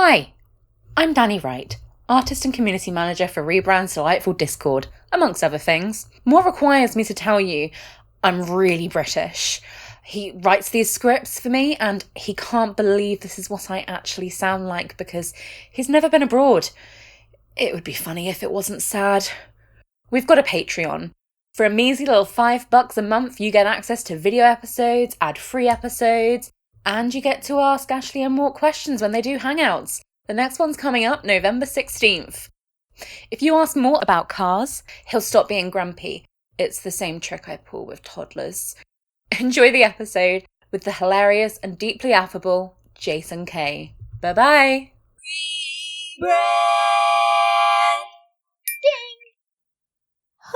Hi, I'm Danie Wright, artist and community manager for Rebrand's delightful Discord, amongst other things. Mort requires me to tell you I'm really British. He writes these scripts for me and he can't believe this is what I actually sound like because he's never been abroad. It would be funny if it wasn't sad. We've got a Patreon. For a measly little $5 a month, you get access to video episodes, ad-free episodes, and you get to ask Ashley and Mort questions when they do hangouts. The next one's coming up November 16th. If you ask Mort about cars, he'll stop being grumpy. It's the same trick I pull with toddlers. Enjoy the episode with the hilarious and deeply affable Jason Kaye. Bye-bye. Rebrand!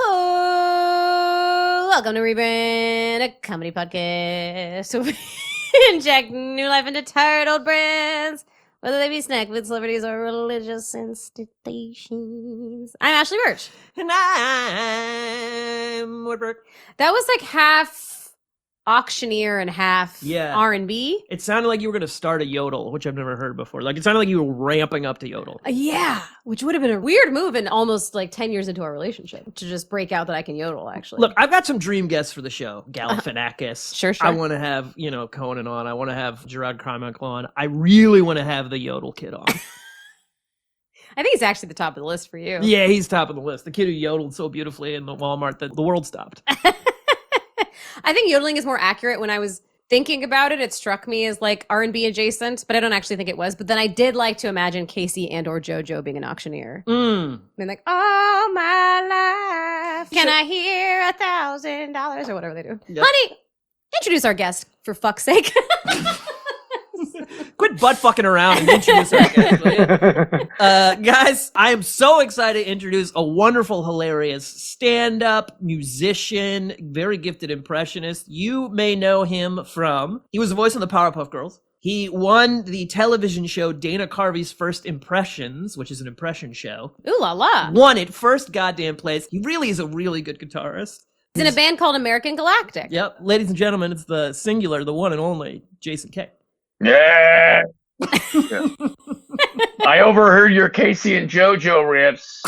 Oh, welcome to Rebrand, a comedy podcast. We inject new life into tired old brands, whether they be snack food celebrities or religious institutions. I'm Ashley Birch. And I'm Mort. That was like half auctioneer and half R&B. It sounded like you were going to start a yodel, which I've never heard before. Like, it sounded like you were ramping up to yodel. Yeah, which would have been a weird move in almost like 10 years into our relationship to just break out that I can yodel, actually. Look, I've got some dream guests for the show. Galifianakis. Sure. I want to have, Conan on. I want to have Gerard Carmichael on. I really want to have the yodel kid on. I think he's actually the top of the list for you. Yeah, he's top of the list. The kid who yodeled so beautifully in the Walmart that the world stopped. I think yodeling is more accurate. When I was thinking about it, it struck me as like R&B adjacent, but I don't actually think it was. But then I did like to imagine Casey and or JoJo being an auctioneer. Being like, all my life, can I hear $1,000 or whatever they do. Yep. Honey, introduce our guest, for fuck's sake. Quit butt fucking around and introduce our guest, will you? Guys, I am so excited to introduce a wonderful, hilarious stand-up musician, very gifted impressionist. You may know him from, he was the voice of the Powerpuff Girls. He won the television show Dana Carvey's First Impressions, which is an impression show. Ooh la la. Won it first goddamn place. He really is a really good guitarist. He's in a band called American Galactic. Yep. Ladies and gentlemen, it's the singular, the one and only Jason Kaye. Yeah. I overheard your Casey and JoJo riffs.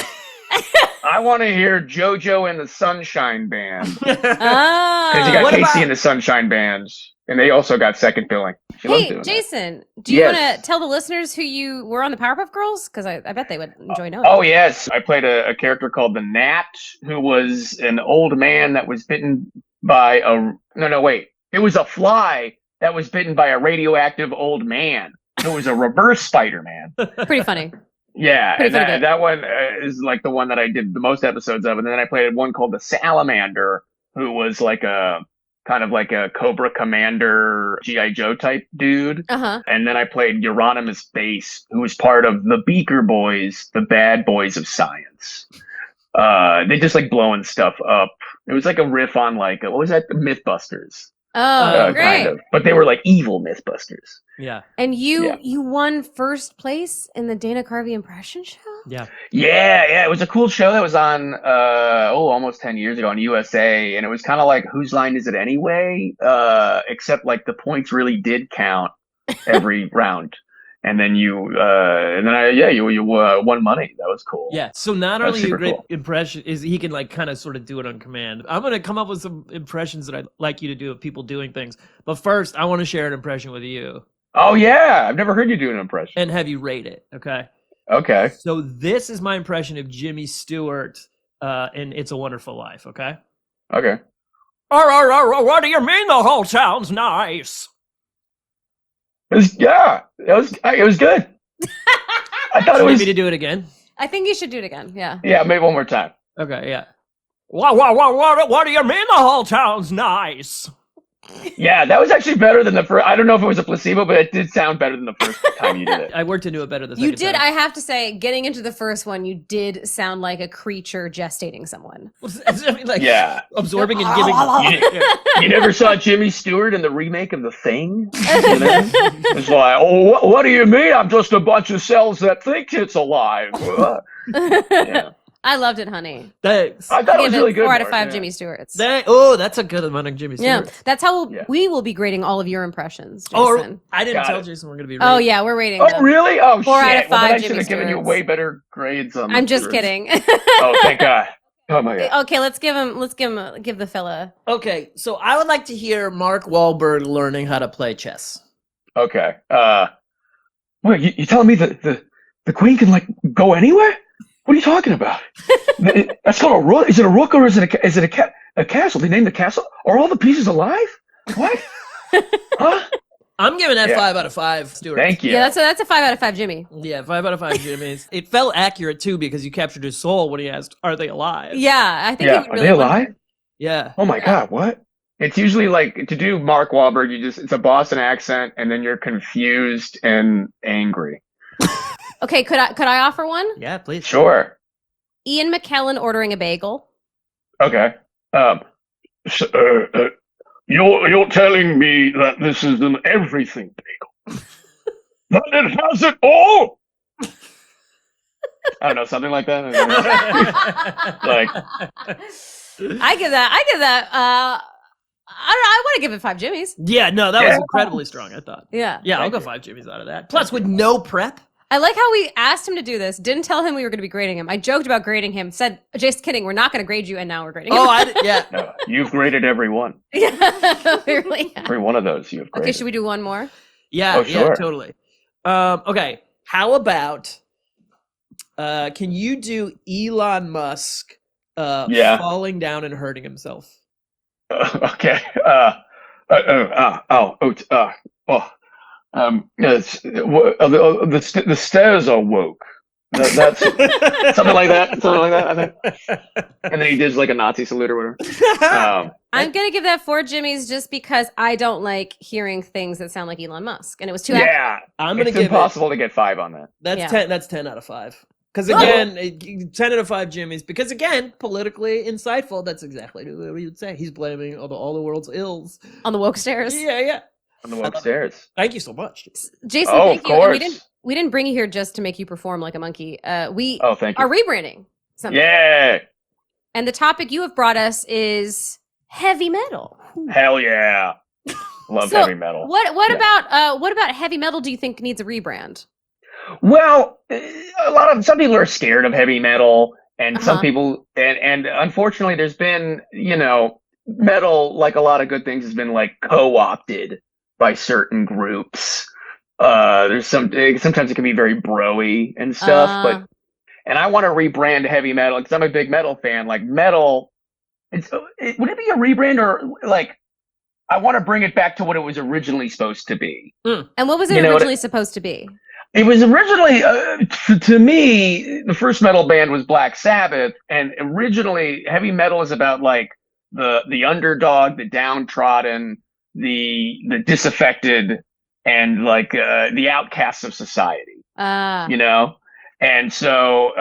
I want to hear JoJo and the Sunshine Band. Because you got Casey and the Sunshine Band, and they also got second billing. Hey, Jason, do you want to tell the listeners who you were on the Powerpuff Girls? Because I bet they would enjoy knowing. Oh, yes. I played a character called the Gnat, who was an old man that was bitten by a... No, wait. It was a fly that was bitten by a radioactive old man. It was a reverse Spider-Man. Pretty funny. Yeah, and that one is like the one that I did the most episodes of. And then I played one called the Salamander, who was like a kind of like a Cobra Commander G.I. Joe type dude. Uh-huh. And then I played Euronymous Bass, who was part of the Beaker Boys, the bad boys of science. They just like blowing stuff up. It was like a riff on like, what was that? The Mythbusters. Oh, great. Kind of. But they were like evil Mythbusters. Yeah. And you won first place in the Dana Carvey impression show? Yeah. Yeah. It was a cool show that was on, almost 10 years ago on USA. And it was kind of like, whose line is it anyway? Except like the points really did count every round. And then you won money. That was cool. Yeah. So not only a great impression is he can like kind of sort of do it on command. I'm going to come up with some impressions that I'd like you to do of people doing things. But first, I want to share an impression with you. Oh yeah, I've never heard you do an impression. And have you rate it? Okay. Okay. So this is my impression of Jimmy Stewart in It's a Wonderful Life. Okay. Okay. What do you mean the whole town's nice? It was good. I thought it was. Me to do it again. I think you should do it again. Yeah. Yeah, maybe one more time. Okay. Yeah. What do you mean the whole town's nice? Yeah, that was actually better than the first. I don't know if it was a placebo, but it did sound better than the first time you did it. I worked into it better the second You did. time. I have to say, getting into the first one, you did sound like a creature gestating someone. Absorbing and giving. You never saw Jimmy Stewart in the remake of The Thing? It's like, what do you mean? I'm just a bunch of cells that think it's alive. Yeah. I loved it, honey. Thanks. I thought it Give was it really good. 4 out of Mort, 5 yeah. Jimmy Stewarts. That's a good amount of Jimmy Yeah, Stewart. that's how Yeah. we will be grading all of your impressions, Oh, Jason. I didn't Got tell it. Jason we're going to be Oh, rating. yeah, we're rating Oh, them. really? Oh, 4 out shit. of Well, then 5 I should Jimmy have given you Stewarts. way better grades on I'm the just Stewarts. kidding. Oh, thank God. Oh, my God. Okay, let's give the fella. Okay, so I would like to hear Mark Wahlberg learning how to play chess. Okay. Wait, you telling me the queen can, like, go anywhere? What are you talking about? That's called a rook. Is it a rook or is it a castle? They named the castle? Are all the pieces alive? What? Huh? I'm giving that Yeah. 5 out of 5, Stuart. Thank you. Yeah, that's a 5 out of 5 Jimmy. Yeah, 5 out of 5 Jimmys. It felt accurate, too, because you captured his soul when he asked, are they alive? Yeah, I think Yeah. he Are really they wonder. alive? Yeah. Oh, my God. What? It's usually like to do Mark Wahlberg, it's a Boston accent and then you're confused and angry. Okay, could I offer one? Yeah, please. Sure. Ian McKellen ordering a bagel. Okay. You're telling me that this is an everything bagel. That it has it all? I don't know, something like that. Like, I give that. I don't know. I want to give it 5 Jimmys. Yeah, no, that was Yeah. incredibly strong, I thought. Yeah. Yeah, I'll Thank go you. 5 Jimmys out of that. Plus, with no prep. I like how we asked him to do this. Didn't tell him we were going to be grading him. I joked about grading him. Said, "Just kidding. We're not going to grade you." And now we're grading him. Yeah. no, you've graded every one. Yeah, we really have. Every one of those you've graded. Okay, should we do one more? Yeah, Oh, yeah, sure. totally. Okay, how about, can you do Elon Musk Yeah. falling down and hurting himself? Okay. The stairs are woke. That's something like that. Something like that. I think. And then he does like a Nazi salute or whatever. I'm going to give that 4 Jimmys just because I don't like hearing things that sound like Elon Musk, and it was too. Yeah, I'm gonna it's give impossible to get 5 on that. That's Yeah. 10. That's 10 out of 5. Because again, 10 out of 5 Jimmys. Because again, politically insightful. That's exactly what we would say. He's blaming all the world's ills. On the woke stairs. Yeah. On the woke stairs. Thank you so much. Jason, Oh, thank of you. And course. we didn't bring you here just to make you perform like a monkey. We Oh, thank you. are rebranding something. Yeah. And the topic you have brought us is heavy metal. Hell yeah. Love So, heavy metal. What Yeah. about heavy metal do you think needs a rebrand? Well, some people are scared of heavy metal, and some Uh-huh. people, and unfortunately, there's been, metal, like a lot of good things, has been like co-opted by certain groups. Sometimes it can be very broy and stuff, and I want to rebrand heavy metal because I'm a big metal fan. Like metal, would it be a rebrand or like? I want to bring it back to what it was originally supposed to be. And what was it You know what originally supposed to be? It was originally, to me, the first metal band was Black Sabbath, and originally heavy metal is about like the underdog, the downtrodden, the disaffected, and like the outcasts of society. And so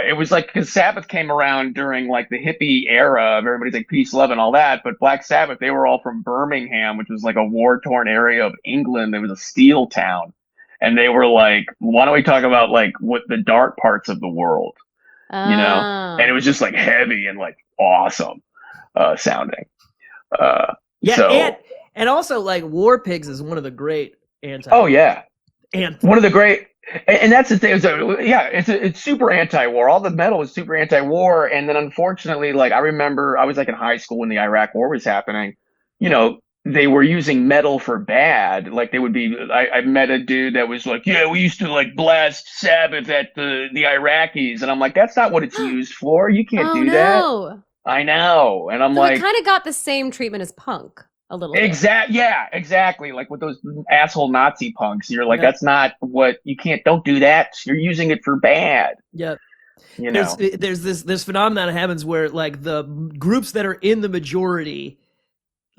it was like because Sabbath came around during like the hippie era of everybody's like peace, love, and all that. But Black Sabbath, they were all from Birmingham, which was like a war-torn area of England. It was a steel town. And they were like, why don't we talk about like what the dark parts of the world, And it was just like heavy and like awesome sounding. And also like War Pigs is one of the great anti. Oh yeah, and one of the great, and that's the thing. So, it's super anti-war. All the metal is super anti-war, and then unfortunately, like I remember, I was like in high school when the Iraq War was happening. They were using metal for bad. Like they would be, I met a dude that was like, yeah, we used to like blast Sabbath at the Iraqis. And I'm like, that's not what it's used for. You can't do that. I know. And I'm so like, it kind of got the same treatment as punk a little bit. Yeah, exactly. Like with those asshole Nazi punks, you're like, that's not what don't do that. You're using it for bad. Yeah. There's this phenomenon that happens where like the groups that are in the majority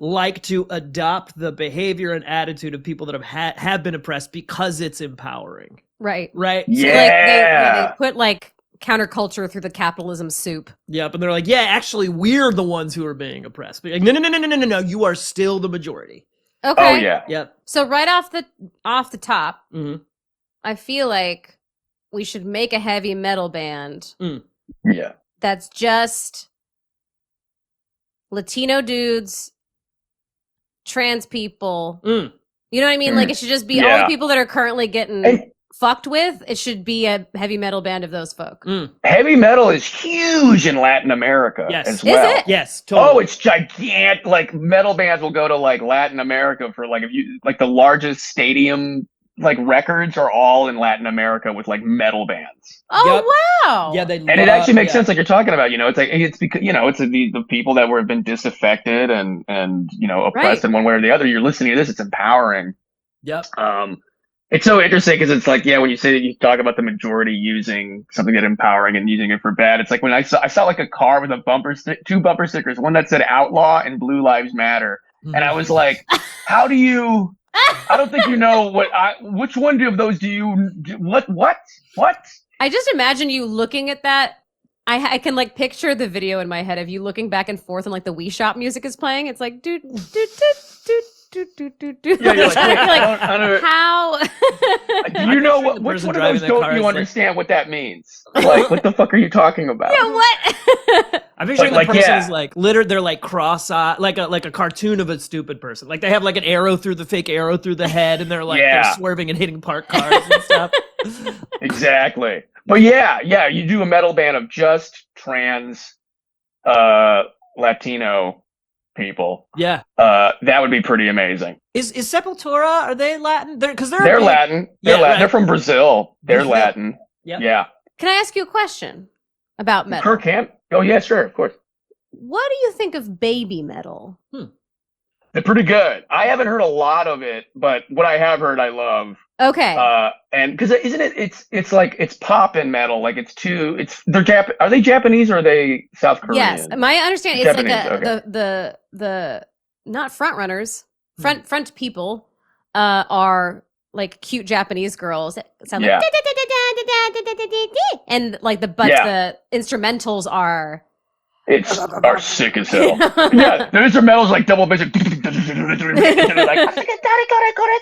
like to adopt the behavior and attitude of people that have been oppressed because it's empowering. Right. Yeah. So they put like counterculture through the capitalism soup. Yep, and they're like, yeah, actually, we're the ones who are being oppressed. But like, no, you are still the majority. Okay. Oh yeah. Yep. So right off the top, Mm-hmm. I feel like we should make a heavy metal band. Yeah. that's just Latino dudes, trans people. Mm. You know what I mean? Like, it should just be all the people that are currently getting fucked with. It should be a heavy metal band of those folk. Heavy metal is huge in Latin America as well. Is it? Yes, totally. Oh, it's gigantic. Like, metal bands will go to like Latin America for like, if you like, the largest stadium like records are all in Latin America with like metal bands. Oh, wow. Yeah, and it actually makes sense, like you're talking about. You know, it's like it's because it's the people that have been disaffected and oppressed in one way or the other. You're listening to this; it's empowering. Yep. It's so interesting because it's like, when you say that, you talk about the majority using something that empowering and using it for bad. It's like when I saw like a car with a two bumper stickers, one that said "Outlaw" and "Blue Lives Matter," and I was like, how do you? I don't think you know which one of those do you do? What? I just imagine you looking at that. I can like picture the video in my head of you looking back and forth and like the Wii Shop music is playing. It's like do. Yeah, you're like, I don't, how? Do you know which one of those don't you understand what that means? Like, what the fuck are you talking about? Yeah, what? I'm picturing the person is like they're like cross-eyed, like a cartoon of a stupid person. Like they have like an fake arrow through the head, and they're like they're swerving and hitting parked cars and stuff. Exactly. But you do a metal band of just trans Latino people. Yeah. That would be pretty amazing. Is Sepultura, are they Latin? They're Latin. They're Latin. Right. They're from Brazil. They're Latin. Yep. Yeah. Can I ask you a question about metal? Kirk Ham? Oh yeah, sure, of course. What do you think of baby metal? They're pretty good. I haven't heard a lot of it, but what I have heard, I love. Okay. And because isn't it? It's like it's pop and metal. Like Are they Japanese or are they South Korean? Yes, my understanding is like the not front runners, front people are like cute Japanese girls that sound like and like the instrumentals are sick as hell. Yeah, the instrumentals like double bass. Like,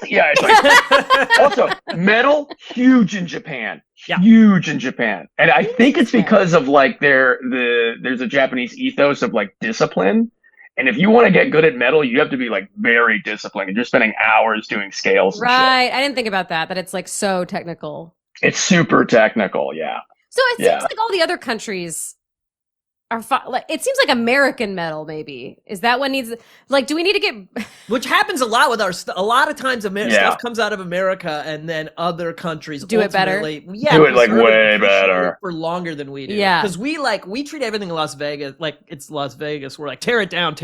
yeah, it's like also metal huge in Japan. Huge in Japan. And I think it's because of like there's a Japanese ethos of like discipline. And if you want to get good at metal, you have to be like very disciplined. And you're spending hours doing scales. Right. I didn't think about that it's like so technical. It's super technical, yeah. So it seems like all the other countries are like, it seems like American metal maybe is that what needs, like, do we need to get which happens a lot with a lot of times stuff comes out of America and then other countries do it better. Do it like way better for longer than we do. Because we treat everything in Las Vegas like it's Las Vegas. We're like tear it down.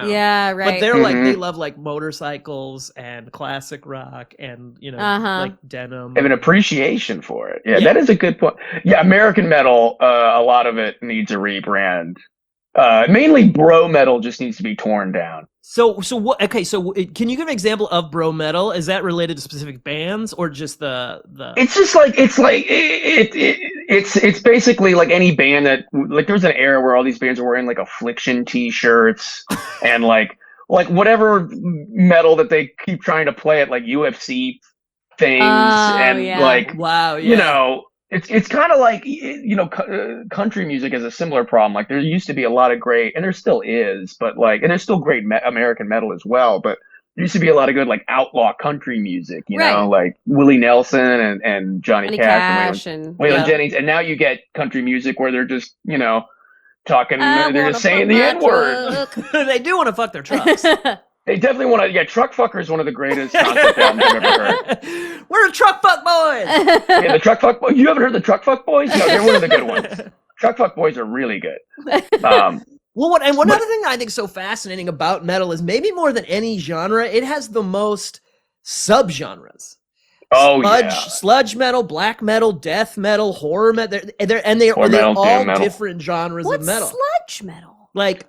Yeah, right. But they're like they love like motorcycles and classic rock and like denim. They have an appreciation for it. Yeah, that is a good point. Yeah, American metal, a lot of it needs a rebrand. Mainly bro metal just needs to be torn down. So what? Okay, so can you give an example of bro metal? Is that related to specific bands or just the? It's just like it's basically like any band that like there was an era where all these bands were wearing like Affliction t-shirts and like whatever metal that they keep trying to play at like UFC things It's kind of like, country music has a similar problem. Like there used to be a lot of great, and there still is, but like, and there's still great American metal as well, but there used to be a lot of good like outlaw country music, you know, like Willie Nelson and Johnny Cash and Waylon Jennings. And now you get country music where they're just, talking, they're just saying the N-word. They do want to fuck their trucks. They definitely want to. Yeah, Truck Fucker is one of the greatest concept albums I've ever heard. We're the Truck Fuck Boys. Yeah, the Truck Fuck Boys. You haven't heard the Truck Fuck Boys? No, they're one of the good ones. Truck Fuck Boys are really good. One other thing I think is so fascinating about metal is maybe more than any genre, it has the most subgenres. Sludge metal, black metal, death metal, horror metal. They're all different genres of metal. What's sludge metal? Like.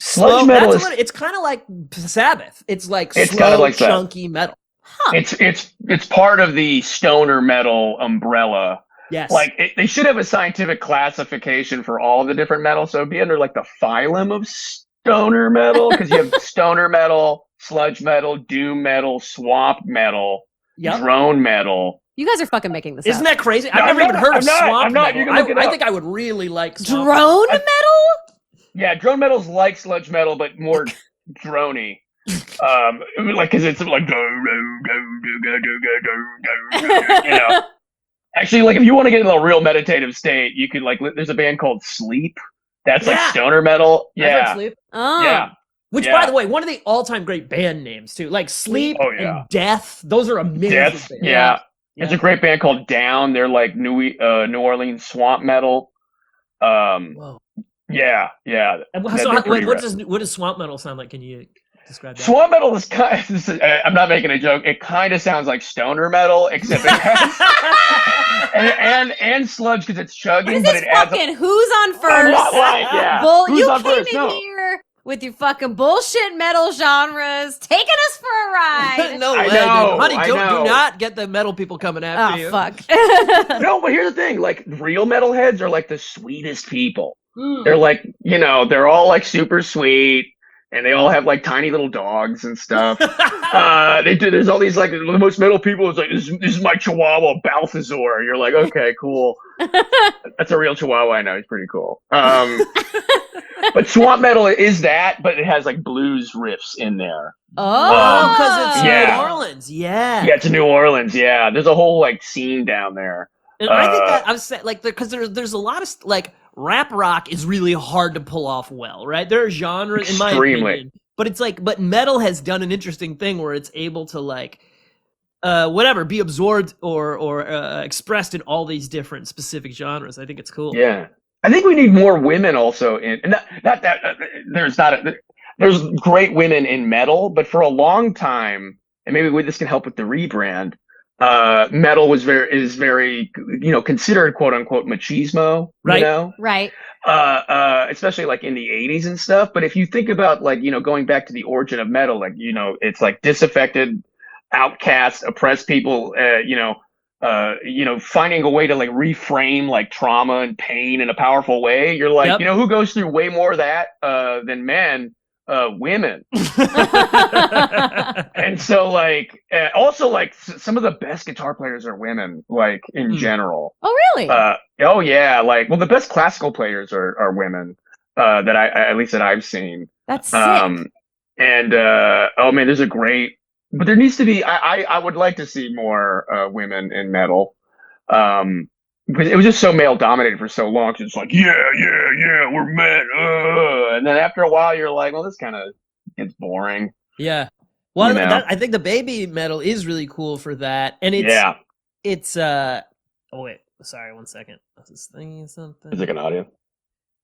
Sludge metal it's kind of like Sabbath. It's like it's slow, kind of like chunky metal. Huh. It's part of the stoner metal umbrella. Yes. Like they should have a scientific classification for all the different metals. So it'd be under like the phylum of stoner metal because you have stoner metal, sludge metal, doom metal, swamp metal, drone metal. You guys are fucking making this Isn't up. that crazy? No, I've never even heard of swamp I'm not. You metal. can look it I up. think I would really like swamp Drone metal? Yeah, drone metal's like sludge metal, but more droney. Like, cause it's like, Actually, like, if you want to get in a real meditative state, you could, like, there's a band called Sleep. That's like stoner metal. I've heard Yeah. Sleep. Oh. Yeah. Which, by the way, one of the all-time great band names too. Like Sleep and Death. Those are amazing. Death. bands. Yeah. There's a great band called Down. They're like New Orleans swamp metal. Whoa. Yeah. And They're so, pretty what does swamp metal sound like? Can you describe that? Swamp metal is kind of, I'm not making a joke. It kind of sounds like stoner metal, except it has and sludge because it's chugging, but it adds. Who's on first? I'm not lying. Yeah. Bull, you on came first? in No. here with your fucking bullshit metal genres, taking us for a ride. No I way, know, dude. Honey, I do know. not get the metal people coming after you. Oh fuck. No, but here's the thing: like, real metalheads are like the sweetest people. Mm. They're like, they're all like super sweet, and they all have like tiny little dogs and stuff. They do. There's all these like the most metal people. It's like this is my Chihuahua Balthazar. You're like, okay, cool. That's a real Chihuahua. I know. He's pretty cool. But swamp metal is that, but it has like blues riffs in there. Oh, because it's Yeah. New Orleans. Yeah. Yeah, it's New Orleans. Yeah, there's a whole like scene down there. And I think that I was saying, like, because there's a lot of like rap rock is really hard to pull off well, right? There are genres, in my Extremely. opinion, but it's like, but metal has done an interesting thing where it's able to like, whatever, be absorbed or expressed in all these different specific genres. I think it's cool. Yeah, I think we need more women also in. And not that there's great women in metal, but for a long time, and maybe this can help with the rebrand. Metal is very considered quote unquote machismo, Right. Right. Especially like in the 80s and stuff. But if you think about like, going back to the origin of metal, like, it's like disaffected, outcast, oppressed people, finding a way to like reframe like trauma and pain in a powerful way. You're like, Yep. who goes through way more of that than men? Women. And so like also like some of the best guitar players are women, like in general. Oh really? Oh yeah, like, well, the best classical players are women that at least that I've seen. That's sick. And oh man, but there needs to be. I would like to see more women in metal. Because it was just so male dominated for so long. So it's like, yeah, we're men. And then after a while, you're like, well, this kind of gets boring. Yeah. Well, You know? I think the baby metal is really cool for that, and it's oh wait, sorry, 1 second. I was just thinking something. Is it an audio?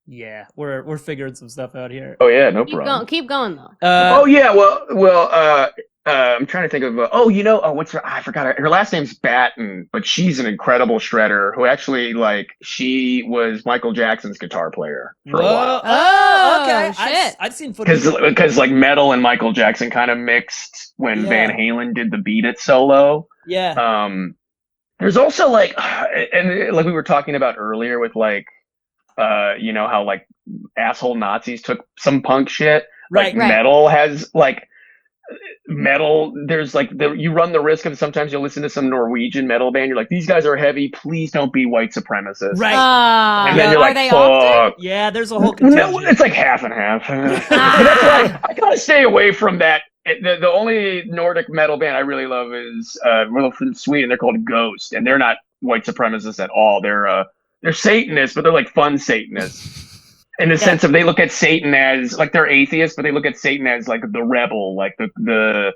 Yeah, we're figuring some stuff out here. Oh yeah, no problem. Keep going though. Oh yeah, well. I'm trying to think of. What's her? I forgot her last name's Batten, but she's an incredible shredder who actually she was Michael Jackson's guitar player for a while. Oh, okay. shit. I've seen footage. Because like metal and Michael Jackson kind of mixed when Van Halen did the Beat It solo. Yeah. There's also like, and like we were talking about earlier with like, how like asshole Nazis took some punk shit. Right. Like metal has like. Metal, there's like you run the risk of sometimes you'll listen to some Norwegian metal band. You're like, these guys are heavy. Please don't be white supremists. Right. And then you're are like, they fuck. often? Yeah, there's a whole contingent. No, it's like half and half. That's why I gotta stay away from that. The only Nordic metal band I really love is from Sweden. They're called Ghost, and they're not white supremacists at all. They're Satanists, but they're like fun Satanists. In the sense of they look at Satan as like they're atheists, but they look at Satan as like the rebel, like the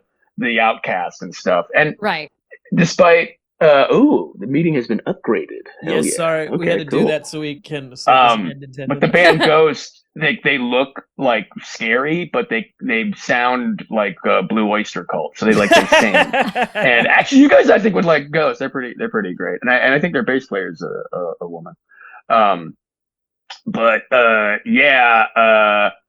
outcast and stuff. And despite the meeting has been upgraded. Yes, yeah. sorry, we had to do that so we can. But the band Ghost, they look like scary, but they sound like Blue Oyster Cult, so they sing. And actually, you guys I think would like Ghost. They're pretty great, and I think their bass player is a woman. But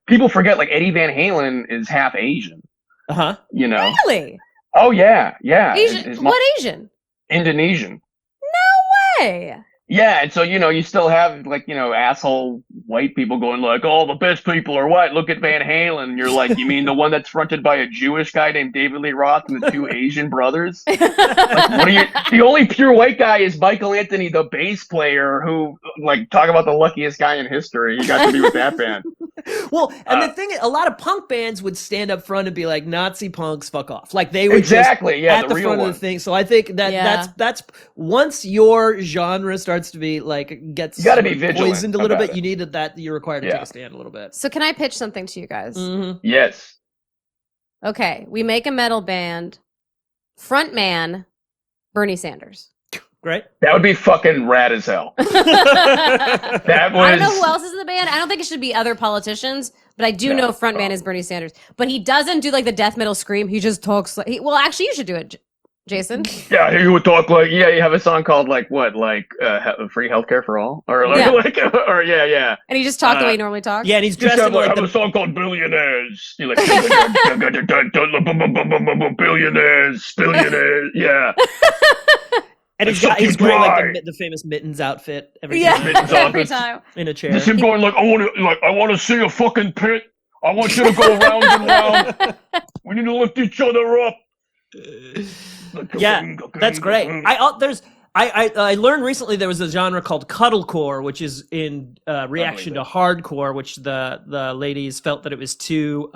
people forget like Eddie Van Halen is half Asian. Really? Oh yeah. Asian? What Asian? Indonesian. No way. Yeah, and so you still have like asshole white people going like, "Oh, the best people are white. Look at Van Halen." And you're like, "You mean the one that's fronted by a Jewish guy named David Lee Roth and the two Asian brothers?" Like, what are you? The only pure white guy is Michael Anthony, the bass player, who like talk about the luckiest guy in history. He got to be with that band. Well, and the thing is, a lot of punk bands would stand up front and be like, "Nazi punks, fuck off!" Like they would exactly, just yeah, at the real front one. of the thing. So I think that's once your genre starts to be like gets you got to be vigilant poisoned a little bit. it. You need that you're required to take a stand a little bit. So can I pitch something to you guys? Mm-hmm. Yes. Okay, we make a metal band. Front man, Bernie Sanders. Great. That would be fucking rad as hell. That was. I don't know who else is in the band. I don't think it should be other politicians, but I do know front man is Bernie Sanders. But he doesn't do like the death metal scream. He just talks like. Well, actually, you should do it, Jason. Yeah, he would talk like you have a song called like what, like free healthcare for all, or like, or yeah. And he just talked the way he normally talks. Yeah, and he's dressed in like like have a song called Billionaires. You're like billionaires, yeah. And he's wearing like the famous mittens outfit every time in a chair. Just him going like, I want to see a fucking pit. I want you to go round and round. We need to lift each other up. Yeah, that's great. I learned recently there was a genre called cuddlecore, which is in reaction to hardcore, which the ladies felt that it was too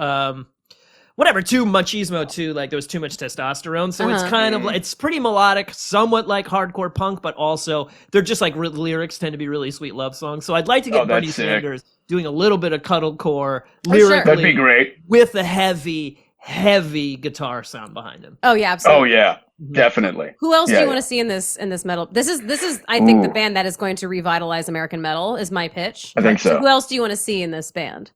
too machismo, too like there was too much testosterone. So it's kind of like, it's pretty melodic, somewhat like hardcore punk, but also they're just like lyrics tend to be really sweet love songs. So I'd like to get Bernie Sanders doing a little bit of cuddlecore lyrically. That'd be great with a heavy guitar sound behind him. Oh yeah, absolutely. Oh yeah, definitely. Who else do you want to see in this metal? This is I think the band that is going to revitalize American metal is my pitch. I think so. Who else do you want to see in this band?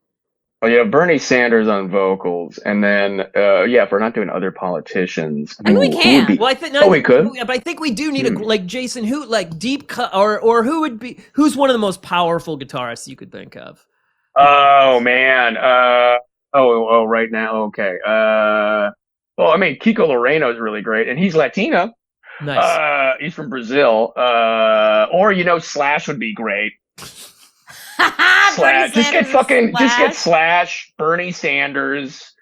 Oh yeah, Bernie Sanders on vocals, and then if we're not doing other politicians, I mean we can. Well, I think we could. But I think we do need like Jason, who like deep cut, or who's one of the most powerful guitarists you could think of? Oh man. Right now, okay. Well, I mean, Kiko Loreno is really great, and he's Latino. Nice. He's from Brazil. Or Slash would be great. Slash. Just get Slash, Bernie Sanders,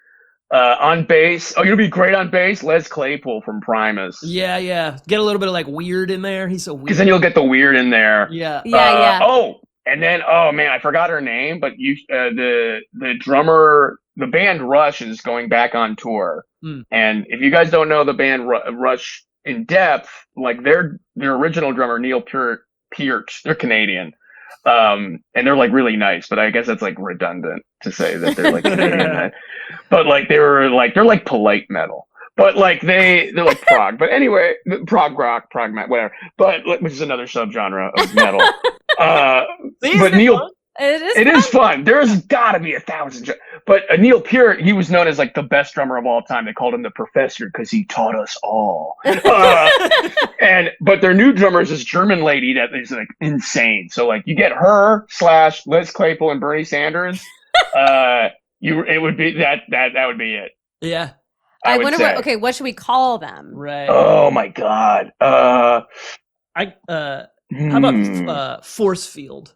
on bass. Oh, you'll be great on bass. Les Claypool from Primus. Yeah. Get a little bit of like weird in there. He's so weird. Because then you'll get the weird in there. Yeah. Oh, and then I forgot her name, but the drummer, the band Rush is going back on tour. And if you guys don't know the band Rush in depth, like their original drummer Neil Peart, they're Canadian. And they're like really nice, but I guess that's like redundant to say that they're like Canadian. But like they're like polite metal. But like they're like prog. But anyway, prog rock, prog metal, whatever. But which is another subgenre of metal. But Neil, it is fun. There's got to be 1,000. But Neil Peart, he was known as like the best drummer of all time. They called him the professor because he taught us all. But their new drummer is this German lady that is like insane. So like you get her / Les Claypool and Bernie Sanders. It would be that would be it. Yeah. I wonder what should we call them? Right. Oh my God. How about Force Field?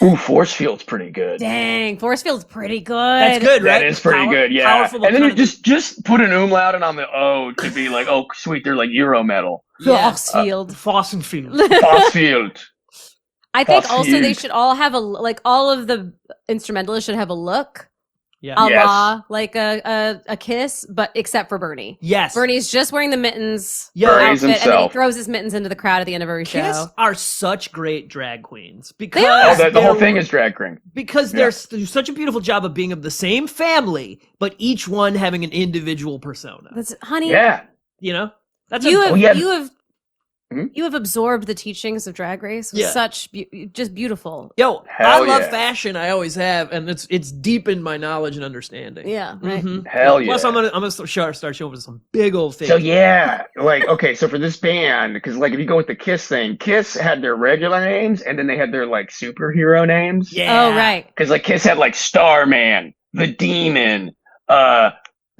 Ooh, Force Field's pretty good. Dang, Force Field's pretty good. That's good, right? That is pretty good, yeah. Powerful, and then you just put an umlaut on the O to be like, oh, sweet, they're like Euro metal. Force Field. Force Field. I think also they should all have all of the instrumentalists should have a look. Yeah. A la like a Kiss, but except for Bernie. Yes. Bernie's just wearing the mittens Bernie's outfit, himself. and then he throws his mittens into the crowd at the end of every show. Kiss are such great drag queens because the whole thing is drag queen. Because they're such a beautiful job of being of the same family, but each one having an individual persona. Honey. Yeah. You know? That's you have absorbed the teachings of Drag Race with such just beautiful. Yo, I love fashion. I always have, and it's deepened my knowledge and understanding. Yeah, right. Mm-hmm. Hell yeah. Plus, I'm gonna start showing some big old things. So so for this band, because like if you go with the Kiss thing, Kiss had their regular names, and then they had their like superhero names. Yeah. Oh right. Because like Kiss had like Starman, the Demon.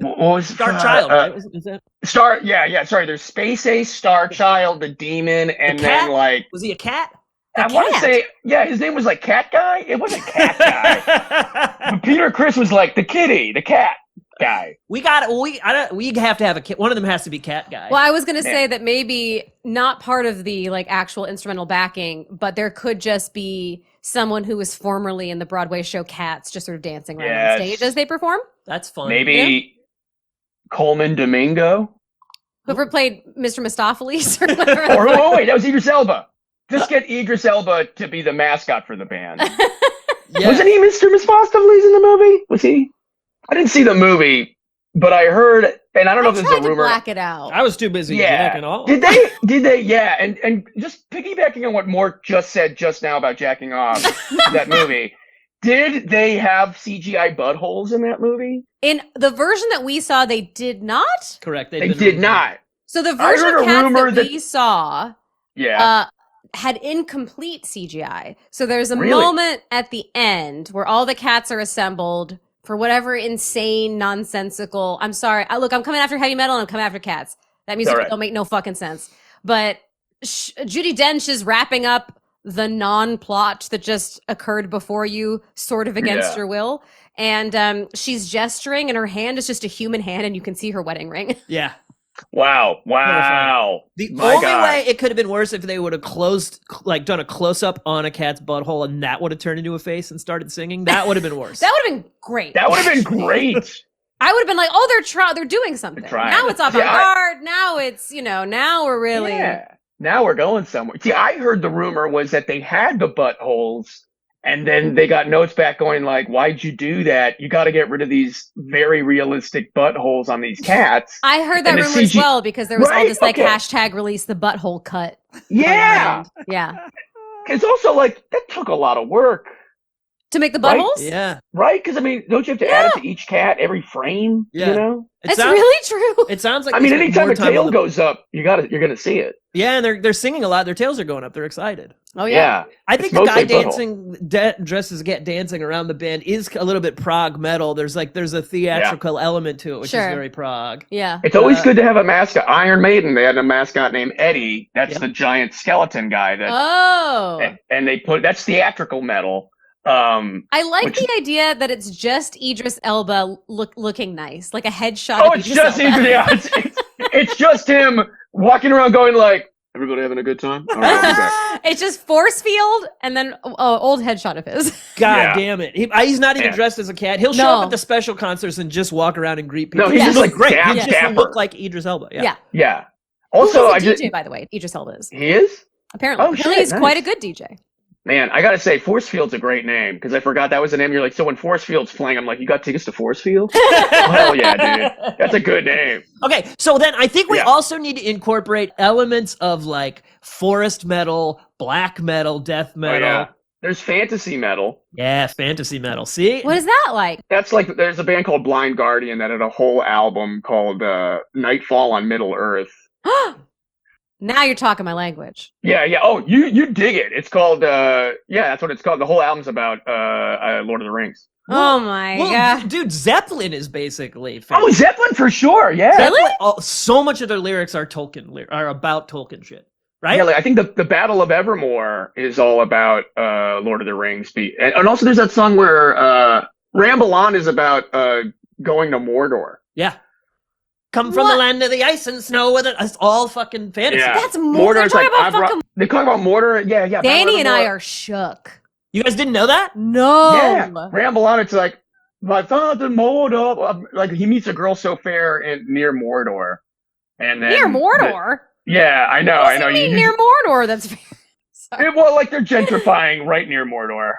What was Star Child? Right? Is that Star? Yeah. Sorry, there's Space Ace, Star Child, the Demon, and then like was he a cat? I want to say, his name was like Cat Guy. It wasn't Cat Guy. But Peter Criss was like the kitty, the cat guy. We have to have a cat. One of them has to be Cat Guy. Well, I was going to say that maybe not part of the like actual instrumental backing, but there could just be someone who was formerly in the Broadway show Cats just sort of dancing around on stage as they perform. That's fun. Maybe Coleman Domingo. Whoever played Mr. Mistopheles or whatever. Or wait, that was Idris Elba. Just get Idris Elba to be the mascot for the band. Wasn't he Mr. Mistopheles in the movie? Was he? I didn't see the movie, but I heard, and I don't know if this is a rumor. Black it out. I was too busy jacking off. Did they? Yeah, and just piggybacking on what Mort just said just now about jacking off that movie. Did they have CGI buttholes in that movie? In the version that we saw, they did not. Correct. They did not. So the version of Cats that we saw, had incomplete CGI. So there's a moment at the end where all the cats are assembled for whatever insane, nonsensical. I'm sorry. I'm coming after heavy metal and I'm coming after Cats. That music don't make no fucking sense. But Judi Dench is wrapping up the non-plot that just occurred before you, sort of against your will. And she's gesturing and her hand is just a human hand and you can see her wedding ring. Yeah. Wow. The only way it could have been worse if they would have done a close-up on a cat's butthole and that would have turned into a face and started singing. That would have been worse. That would have been great. That would have been great. I would have been like, oh, they're doing something. Now it's avant-garde. Now it's, now we're really... Yeah. Now we're going somewhere. See, I heard the rumor was that they had the buttholes and then they got notes back going like, why'd you do that? You got to get rid of these very realistic buttholes on these cats. I heard that rumor as well because there was all this hashtag release the butthole cut. Yeah. Yeah. It's also like, that took a lot of work. To make the buttholes? Yeah. Right? Because, don't you have to add it to each cat every frame? Yeah. It's really true. It sounds like anytime a tail goes up, you're gonna see it. Yeah, and they're singing a lot. Their tails are going up. They're excited. Oh yeah. I think the guy dressed as a cat dancing around the band is a little bit prog metal. There's a theatrical element to it, which is very prog. Yeah. It's always good to have a mascot. Iron Maiden, they had a mascot named Eddie. That's the giant skeleton guy and they that's theatrical metal. I like the idea that it's just Idris Elba looking nice, like a headshot. Oh, it's just Elba. It's just him walking around going like, everybody having a good time? All right, it's just force field and then old headshot of his. God damn it. He's not even dressed as a cat. He'll show up at the special concerts and just walk around and greet people. No, he's just like great. He just doesn't look like Idris Elba. Yeah. Also, DJ, by the way, Idris Elba is. He is? Apparently. He's quite a good DJ. Man, I gotta say, Force Field's a great name because I forgot that was the name. You're like, so when Force Field's playing, I'm like, you got tickets to Force Field? Hell yeah, dude. That's a good name. Okay, so then I think we also need to incorporate elements of like forest metal, black metal, death metal. Oh, yeah. There's fantasy metal. Yeah, fantasy metal. See? What is that like? That's like, there's a band called Blind Guardian that had a whole album called Nightfall on Middle Earth. Now you're talking my language. Yeah. Oh, you dig it. It's called, that's what it's called. The whole album's about Lord of the Rings. Oh my god. Dude, Zeppelin is basically fantasy. Oh, Zeppelin for sure, yeah. Really? So much of their lyrics are are about Tolkien shit, right? Yeah, like, I think the Battle of Evermore is all about Lord of the Rings. And also there's that song where Ramble On is about going to Mordor. Yeah. Come from the land of the ice and snow with it. It's all fucking fantasy. Yeah. That's more. They're talking about Mordor. Yeah. Danie and I are shook. You guys didn't know that? No. Yeah. Ramble On. It's like, my father Mordor. Like, he meets a girl so fair near Mordor. And then near Mordor? Yeah, I know. What does it mean near Mordor? That's fair. Well, like they're gentrifying right near Mordor.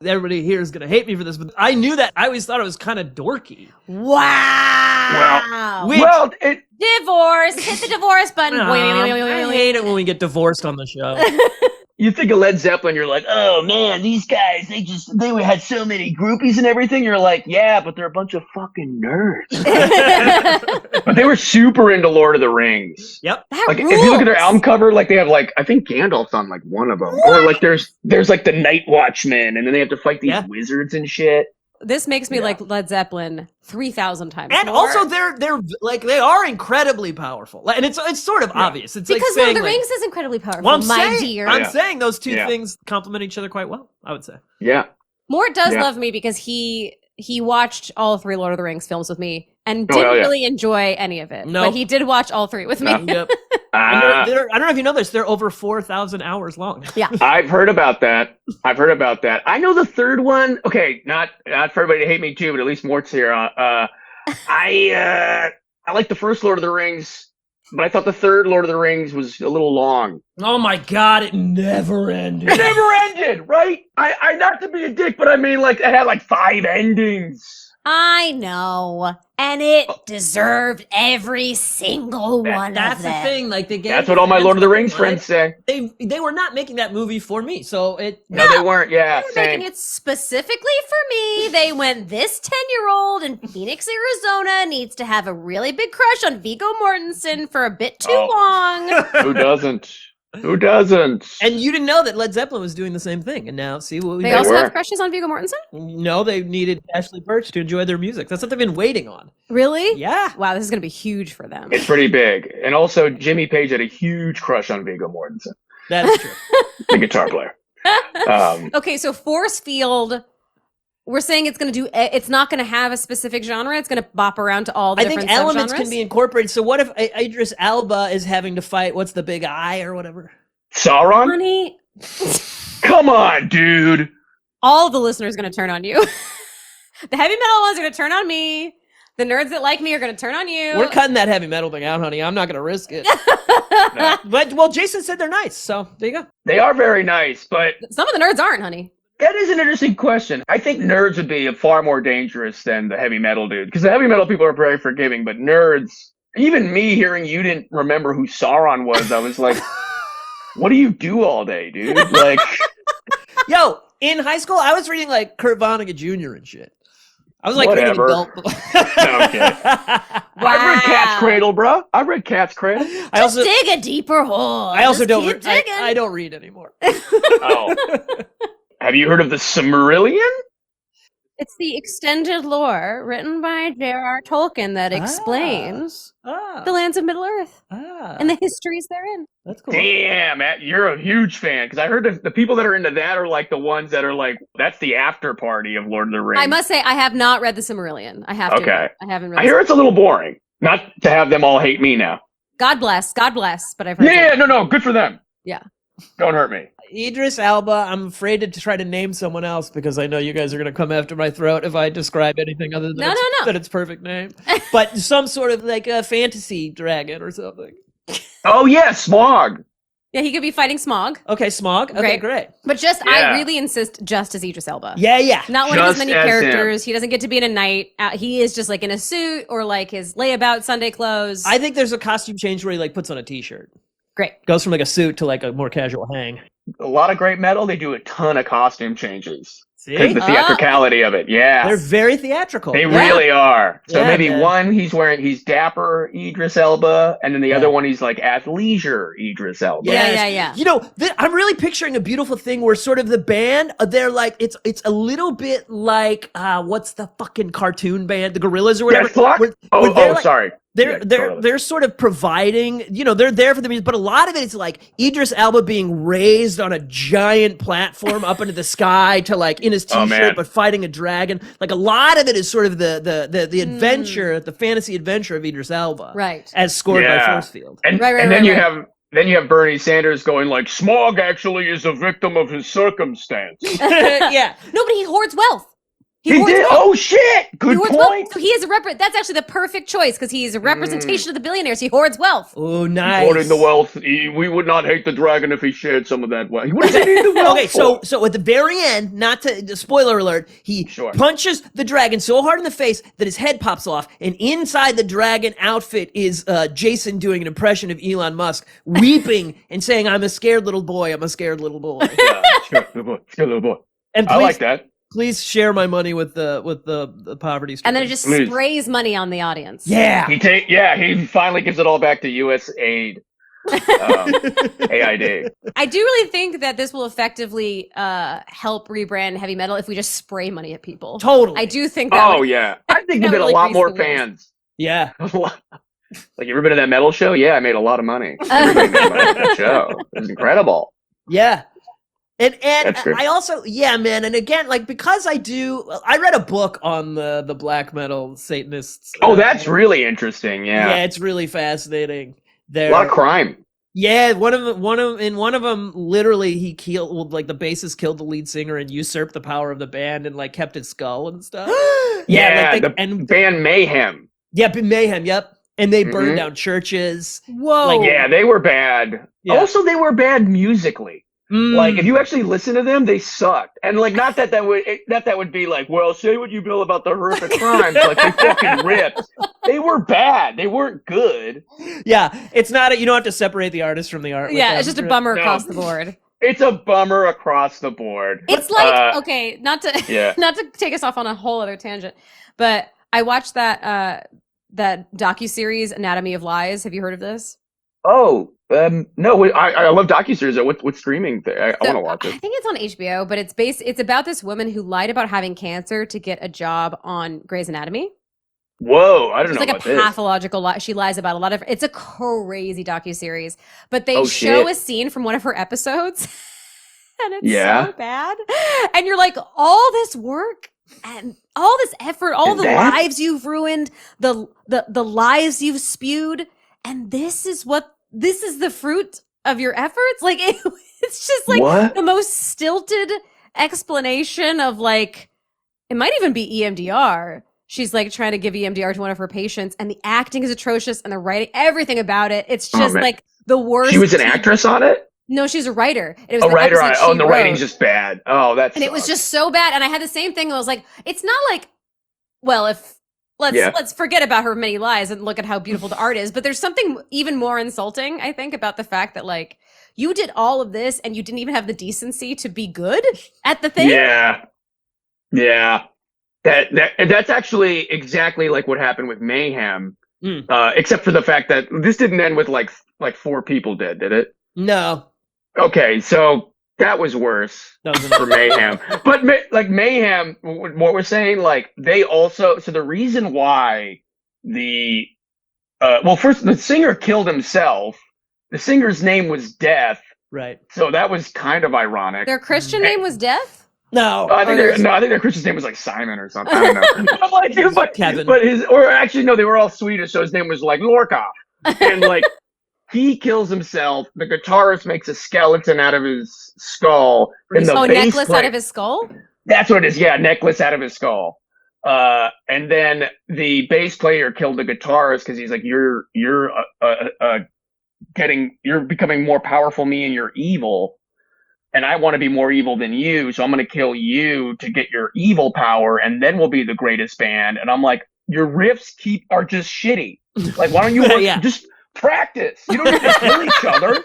Everybody here is going to hate me for this, but I knew that. I always thought it was kind of dorky. Wow. Divorce. Hit the divorce button. I hate it when we get divorced on the show. You think of Led Zeppelin, you're like, oh man, these guys, they had so many groupies and everything. You're like, yeah, but they're a bunch of fucking nerds. But they were super into Lord of the Rings. Yep. Like, if you look at their album cover, like they have like, I think Gandalf's on like one of them. What? Or like there's like the Night Watchmen and then they have to fight these wizards and shit. This makes me like Led Zeppelin 3,000 times And more. also, they're like they are incredibly powerful, and it's sort of obvious. It's because like saying, Lord of the like, Rings is incredibly powerful, well, I'm my saying, dear. I'm saying those two Yeah. things complement each other quite well. I would say. Yeah. Mort does Yeah. love me because he watched all 3 Lord of the Rings films with me and Oh, didn't hell yeah. really enjoy any of it. Nope. But he did watch all 3 with me. No. Yep. And Ah, I don't know if you know this. They're over 4,000 hours long. Yeah. I've heard about that. I know the third one. Okay, not for everybody to hate me too, but at least Mort's here. I like the first Lord of the Rings, but I thought the third Lord of the Rings was a little long. Oh my God! It never ended. It never ended, right? I not to be a dick, but I mean, like, it had like 5 endings. I know. And it deserved every single one That's of the them. thing. Like they gave That's what all my fans Lord of the what they Rings friends say. They were not making that movie for me. So it. No, they weren't. Yeah, They were same. making it specifically for me. They went, this 10-year-old in Phoenix, Arizona needs to have a really big crush on Viggo Mortensen for a bit too long. Who doesn't? Who doesn't? And you didn't know that Led Zeppelin was doing the same thing. And now see what we They got. also were. have crushes on Viggo Mortensen? No, they needed Ashley Birch to enjoy their music. That's what they've been waiting on. Really? Yeah. Wow, this is going to be huge for them. It's pretty big. And also, Jimmy Page had a huge crush on Viggo Mortensen, That is true. the guitar player. Okay, so Force Field, we're saying it's not going to have a specific genre. It's going to bop around to all the I different think elements subgenres? can be incorporated. So what if Idris Elba is having to fight, what's the big eye or whatever? Sauron? Honey, Come on, dude. all the listeners are going to turn on you. The heavy metal ones are going to turn on me. The nerds that like me are going to turn on you. We're cutting that heavy metal thing out, honey. I'm not going to risk it. But, well, Jason said they're nice. So there you go. They are very nice, but Some of the nerds aren't, honey. that is an interesting question. I think nerds would be far more dangerous than the heavy metal dude. Because the heavy metal people are very forgiving, but nerds, even me hearing you didn't remember who Sauron was, I was like, what do you do all day, dude? Like, Yo, in high school, I was reading like Kurt Vonnegut Jr. and shit. I was like reading Whatever. adult. Okay. I read Cat's Cradle, bro. I read Cat's Cradle. I also, Dig a deeper hole. I also Just don't. keep I digging. don't read anymore. Oh. Have you heard of the Silmarillion? It's the extended lore written by J.R.R. Tolkien that explains the lands of Middle-earth and the histories therein. That's cool. Damn, Matt, you're a huge fan. Because I heard the people that are into that are like the ones that are like, that's the after party of Lord of the Rings. I must say, I have not read the Silmarillion. I have to. Okay. I haven't read I hear it's a little boring. Not to have them all hate me now. God bless, but I've heard Yeah, it. no, good for them. Yeah. Don't hurt me. Idris Elba. I'm afraid to try to name someone else because I know you guys are going to come after my throat if I describe anything other than No. than its perfect name. But some sort of like a fantasy dragon or something. Oh, yeah, Smog. Yeah, he could be fighting Smog. Okay, Smog. Okay, great. But Yeah. I really insist just as Idris Elba. Yeah. Not one of his Just many as him. characters. He doesn't get to be in a night. He is just like in a suit or like his layabout Sunday clothes. I think there's a costume change where he like puts on a t-shirt. Great. Goes from like a suit to like a more casual hang. A lot of great metal, they do a ton of costume changes. See? Because the theatricality of it, yeah. They're very theatrical. They really are. So Yeah, maybe man. one, he's dapper Idris Elba, and then the other one, he's like athleisure Idris Elba. Yeah. You know, I'm really picturing a beautiful thing where sort of the band, they're like, it's a little bit like, what's the fucking cartoon band, the Gorillas or whatever. Death Clock? where they're like- Sorry. They're Yeah, totally. they're sort of providing, they're there for the music, but a lot of it is like Idris Elba being raised on a giant platform up into the sky to like in his Oh, t-shirt man. but fighting a dragon. Like a lot of it is sort of the adventure, the fantasy adventure of Idris Elba, Right. as scored by Yeah. Force Field. And, Right, and then right, you right. have Bernie Sanders going like, Smog actually is a victim of his circumstance. Yeah. No, but he hoards wealth. He hoards did. wealth. Oh shit! He Good hoards point. wealth. So he is that's actually the perfect choice because he's a representation of the billionaires. He hoards wealth. Oh, nice. Hoarding the wealth. We would not hate the dragon if he shared some of that wealth. What does he need the wealth Okay, for? so at the very end, not to spoiler alert, he Sure. punches the dragon so hard in the face that his head pops off, and inside the dragon outfit is Jason doing an impression of Elon Musk, weeping and saying, "I'm a scared little boy. I'm a scared little boy." Yeah, sure, little boy. And I please, like that. please share my money with the poverty. And then it just Please. sprays money on the audience. yeah. He finally gives it all back to U.S. aid. AID. I do really think that this will effectively help rebrand heavy metal if we just spray money at people. Totally. I do think that. Oh yeah, I think you that get a would, like, lot grease more the wheels. fans. Yeah. Like, you ever been to that metal show? Yeah, I made a lot of money. Everybody made money at that show. It was incredible. Yeah. And That's true. I also, yeah, man. And again, like, because I read a book on the black metal Satanists. Oh, that's really interesting. Yeah, it's really fascinating. A lot of crime. Yeah, one of them, literally, he killed, like, the bassist killed the lead singer and usurped the power of the band and, like, kept his skull and stuff. Yeah, the band Mayhem. Yeah, Mayhem. Yep, and they burned Mhm. down churches. Whoa. Like, Yeah, they were bad. Yeah. Also, they were bad musically. Like, if you actually listen to them, they sucked. And like, not that would be like, well, say what you will about the horrific crimes. Like, they fucking ripped. They were bad. They weren't good. Yeah, it's not. You don't have to separate the artist from the art. with Yeah, them. it's just a bummer No. across the board. It's a bummer across the board. It's like, okay, not to Yeah. not to take us off on a whole other tangent, but I watched that docuseries Anatomy of Lies. Have you heard of this? Oh, no, I love docuseries. What streaming thing? I want to watch I it. think it's on HBO, but it's about this woman who lied about having cancer to get a job on Grey's Anatomy. Whoa, I don't It's know like a about this. pathological lie. She lies about a lot of. It's a crazy docuseries, but they Oh, show shit. a scene from one of her episodes, and it's Yeah. so bad. And you're like, all this work and all this effort, all And the that? lives you've ruined, the lies you've spewed, and this is the fruit of your efforts. Like it's just like What? the most stilted explanation of, like, it might even be EMDR. She's like trying to give EMDR to one of her patients, and the acting is atrocious, and the writing, everything about it. It's just man. like the worst. She was an actress on it? No, she's a writer. It was A the writer on it. episode Oh, she and the wrote. writing's just bad. Oh, that's. And it was just so bad. And I had the same thing. I was like, it's not like, well, if let's forget about her many lies and look at how beautiful the art is. But there's something even more insulting, I think, about the fact that, like, you did all of this and you didn't even have the decency to be good at the thing. Yeah. That's actually exactly like what happened with Mayhem, except for the fact that this didn't end with like 4 people did it? No. Okay, so that was worse That was for Mayhem. But like Mayhem, what we're saying, like, they also, so the reason why first the singer killed himself. The singer's name was Death, Right. so that was kind of ironic. Their Christian name was Death? No. I think their Christian's name was like Simon or something. I don't know. but Kevin. But they were all Swedish, so his name was like Lorca. And like, he kills himself. The guitarist makes a skeleton out of his skull. And the bass necklace player, out of his skull? that's what it is. Yeah, necklace out of his skull. And then the bass player killed the guitarist because he's like, you're becoming more powerful than me, and you're evil. And I want to be more evil than you, so I'm going to kill you to get your evil power, and then we'll be the greatest band. And I'm like, your riffs are just shitty. Like, why don't you just practice? You don't need to kill each other.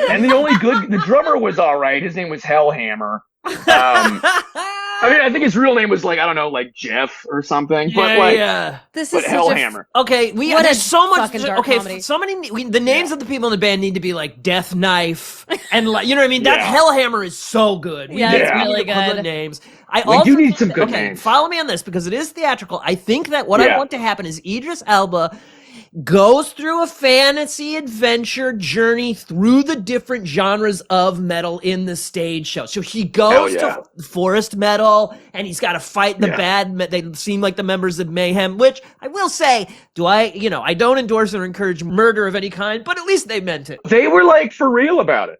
And the drummer was all right. His name was Hellhammer. I mean, I think his real name was like, I don't know, like Jeff or something. This But is Hellhammer. Okay, What there's a so much. fucking dark comedy. The names of the people in the band need to be like Death Knife and, like, you know what I mean. That Hellhammer is so good. Yeah, need it's to really come up with good. names. We do need some good names. Follow me on this because it is theatrical. I think that what I want to happen is Idris Elba goes through a fantasy adventure journey through the different genres of metal in the stage show. So he goes to forest metal, and he's got to fight the bad. They seem like the members of Mayhem, which I will say, I don't endorse or encourage murder of any kind, but at least they meant it. They were like for real about it.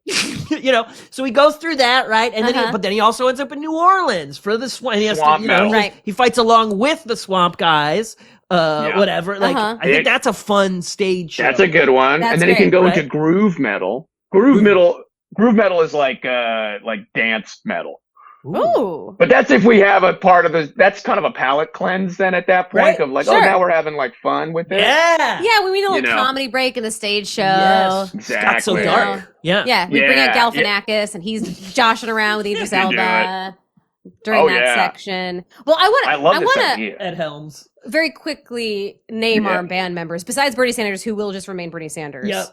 So he goes through that, right? And then he also ends up in New Orleans for the swamp. He has Swamp metal. he fights along with the swamp guys. Whatever. Like, I think that's a fun stage show. That's a good one. That's and then he can great, go into groove metal. Groove metal is like dance metal. Ooh. But that's if we have a part of that's kind of a palate cleanse then at that point, Right. of like, Sure. now we're having like fun with it. Yeah. Yeah, we need a little You know. comedy break in the stage show. Yes. Exactly. Got so dark. Yeah. Yeah, we bring out Yeah. Galifianakis, and he's joshing around with Idris You can do Elba. during Oh, that yeah. section. Well, I love I this want to idea. Ed Helms. very quickly name Yeah. our band members besides Bernie Sanders, who will just remain Bernie Sanders. Yep.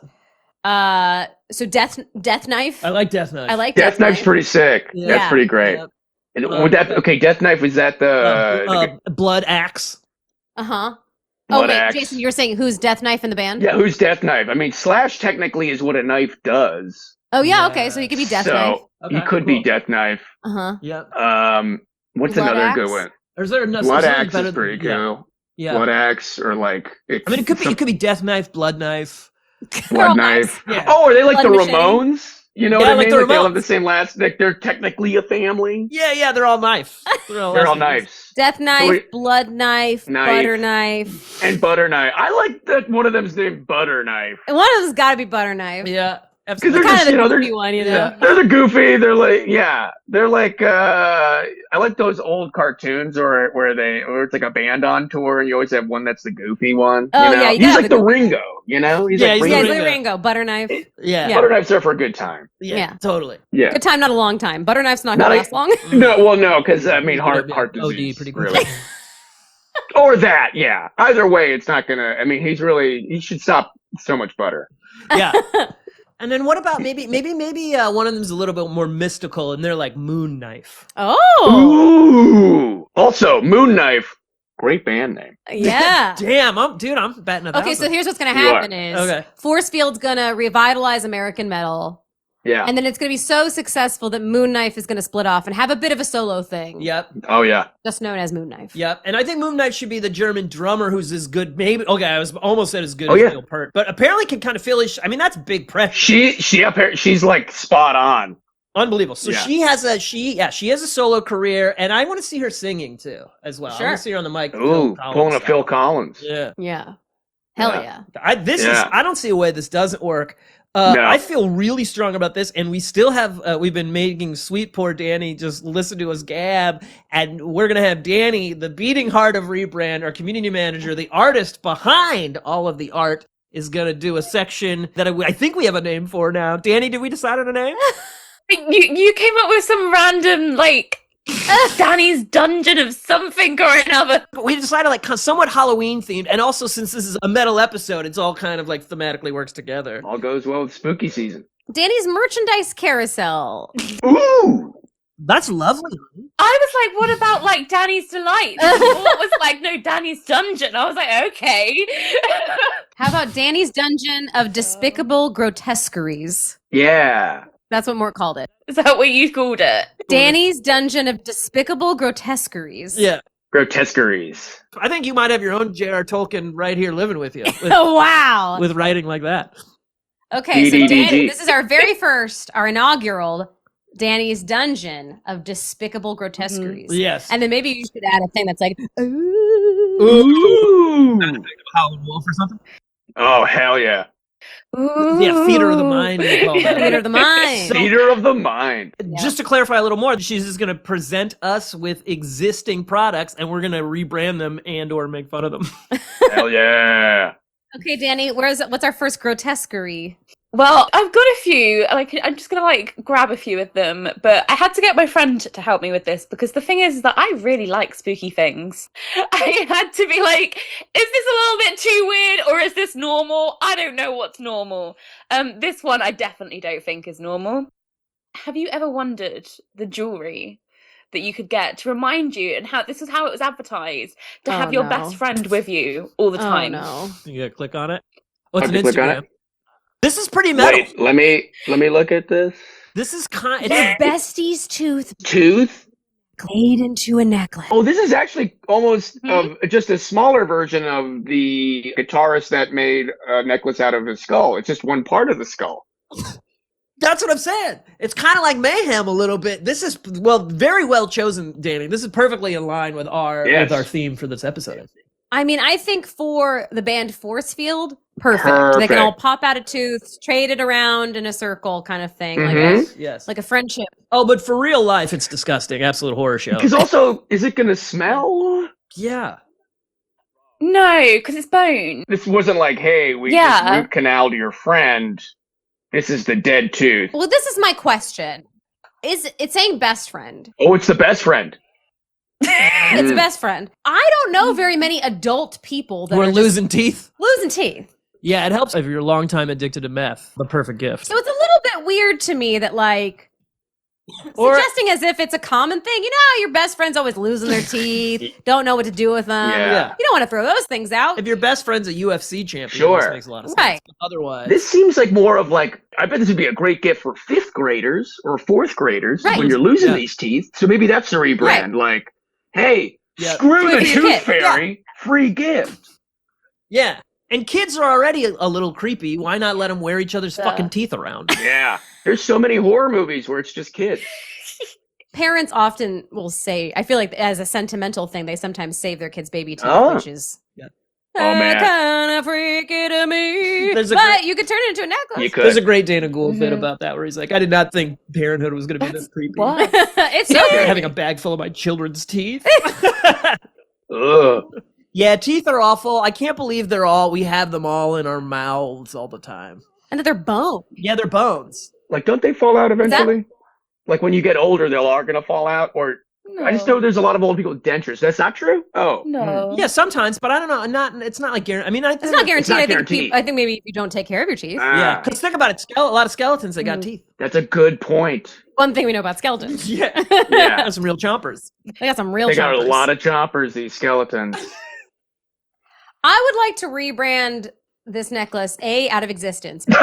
So Death Knife. I like Death Knife. I like Death Knife's Knife. pretty sick. Yeah. That's pretty great. Yep. And would that okay? Death Knife, was that the Blood Axe. Uh-huh. Blood wait, Axe? Jason, you're saying who's Death Knife in the band? Yeah, who's Death Knife? I mean, Slash technically is what a knife does. Oh yeah, Yeah. okay, so he could be Death so Knife. Okay, he could be cool. Death Knife. Uh-huh. Yep. What's Blood another Axe? good one? Or is there another? Blood something Axe better is than- pretty yeah. cool. Yeah. Blood Axe or like I mean, it could be Death Knife, Blood Knife. They're all Blood Knife. Yeah. Oh, are they like Blood the machete. Ramones? You know Yeah, what I like mean? the Like they all have Ramones. the same last. Like they're technically a family. Yeah, they're all knives. They're all They're all knives. knives. Death Knife, So we- Blood Knife, Knife. Butter Knife. And Butter Knife. I like that one of them's named Butter Knife. And one of them's got to be Butter Knife. Yeah, Because absolutely. they're Kind just, of the you know, goofy one, you know. Yeah. they're the goofy. They're like, yeah, they're like, I like those old cartoons where it's like a band on tour and you always have one that's the goofy one. Oh, you know? yeah, you he's gotta like have the the goofy Ringo, you know? He's Yeah, like he's Yeah, the it's Ringo. like Ringo, Butter Knife. Yeah. Yeah. Butter Knife's there for a good time. Yeah. Totally. Yeah. Good time, not a long time. Butter Knife's not Not gonna a- last long. No, because I mean, heart OD disease, pretty really. quickly. Or that, yeah. Either way, it's not gonna. I mean, he should stop so much butter. Yeah. And then what about maybe one of them's a little bit more mystical and they're like Moon Knife. Oh, Ooh. Also, Moon Knife, great band name. yeah. Damn, I'm batting a thousand. Okay, so here's what's gonna You are. happen is Okay. Force Field's gonna revitalize American metal, Yeah. and then it's gonna be so successful that Moon Knife is gonna split off and have a bit of a solo thing. Yep. Oh yeah. Just known as Moon Knife. Yep. And I think Moon Knife should be the German drummer who's as good. Maybe okay, I was almost said as good Oh, as yeah. Neil Peart, but apparently can kind of feel his. I mean, that's big pressure. She's like spot on. Unbelievable. So Yeah. she has a solo career, and I want to see her singing too, as well. I Sure. want to see her on the mic. Ooh, pulling a Phil Collins. Yeah. Yeah. Hell Yeah. yeah. I don't see a way this doesn't work. No. I feel really strong about this, and we still have. We've been making sweet poor Danie just listen to us gab, and we're gonna have Danie, the beating heart of Rebrand, our community manager, the artist behind all of the art, is gonna do a section that I think we have a name for now. Danie, did we decide on a name? You came up with some random like Danny's dungeon of something or another. But we decided like somewhat Halloween themed, and also since this is a metal episode, it's all kind of like thematically works together. All goes well with spooky season. Danny's merchandise carousel. Ooh. That's lovely. I was like, what about like Danny's Delight? What was like, no, Danny's Dungeon. I was like, okay. How about Danny's Dungeon of Despicable Grotesqueries? Yeah. That's what Mort called it. Is that what you called it? Danny's Dungeon of Despicable Grotesqueries. Yeah. Grotesqueries. I think you might have your own J.R. Tolkien right here living with you. With, Oh, wow. with writing like that. Okay, so DDDG. Danny, this is our very first, our inaugural Danny's Dungeon of Despicable Grotesqueries. Yes. And then maybe you should add a thing that's like, ooh. Ooh. Howlin' Wolf or something. Oh, hell yeah. Yeah, Theater of the Mind. We call that. Theater of the Mind. Theater of the mind. Just to clarify a little more, she's just going to present us with existing products, and we're going to rebrand them and or make fun of them. Hell yeah. Okay, Danny, what's our first grotesquerie? Well, I've got a few. Like, I'm just gonna like grab a few of them, but I had to get my friend to help me with this because the thing is that I really like spooky things. I had to be like, is this a little bit too weird or is this normal? I don't know what's normal. This one I definitely don't think is normal. Have you ever wondered the jewelry that you could get to remind you and how this is how it was advertised to Oh, have your no. best friend with you all the time? Oh, no. You got to click on it. Oh, it's Have an to click on Instagram. it? This is pretty metal. Wait, let me look at this. This is kind. His bestie's tooth Tooth. made into a necklace. Oh, this is actually almost Hmm? of just a smaller version of the guitarist that made a necklace out of his skull. It's just one part of the skull. That's what I'm saying. It's kind of like Mayhem a little bit. This is very well chosen, Danie. This is perfectly in line with our theme for this episode. I mean, I think for the band Force Field, perfect. They can all pop out a tooth, trade it around in a circle kind of thing. Mhm. Yes. Like a friendship. Oh, but for real life, it's disgusting. Absolute horror show. Because also, is it going to smell? Yeah. No, because it's bone. This wasn't like, hey, we just root canaled your friend. This is the dead tooth. Well, this is my question. It's saying best friend. Oh, it's the best friend. It's a best friend. I don't know very many adult people that We're are just losing teeth. losing teeth. Yeah, it helps if you're a long time addicted to meth. The perfect gift. So it's a little bit weird to me that like Or- suggesting as if it's a common thing. You know how your best friend's always losing their teeth, don't know what to do with them. Yeah. You don't want to throw those things out. If your best friend's a UFC champion, Sure. this makes a lot of sense. Right. But otherwise, This seems like more of like, I bet this would be a great gift for 5th graders or 4th graders Right. when you're losing Yeah. these teeth. So maybe that's the rebrand. Like, hey, Yeah. screw Do it the for your tooth kid. fairy, free gift. yeah. And kids are already a little creepy. Why not let them wear each other's Yeah. fucking teeth around? Yeah. There's so many horror movies where it's just kids. Parents often will say, I feel like as a sentimental thing, they sometimes save their kids' baby teeth, Oh. which is Oh, man. kind of freaky to me. There's a But great- you could turn it into a necklace. You could. There's a great Dana Gould bit Mhm. about that where he's like, I did not think parenthood was going to be this creepy. What? It's so They're good. having a bag full of my children's teeth. Ugh. Yeah, teeth are awful. I can't believe we have them all in our mouths all the time. And that they're bone. Yeah, they're bones. Like, don't they fall out eventually? Like, when you get older, they are going to fall out? Or No. I just know there's a lot of old people with dentures. That's not true? Oh. No. Yeah, sometimes, but I don't know. It's not like guaranteed. I mean, It's not guaranteed. not I think guaranteed. I think maybe if you don't take care of your teeth. Yeah, because think about it. A lot of skeletons, they got Mm. teeth. That's a good point. One thing we know about skeletons. Yeah. Yeah. That's some real chompers. They got some real They got a chompers. lot of choppers, these skeletons. I would like to rebrand this necklace, A, out of existence. B,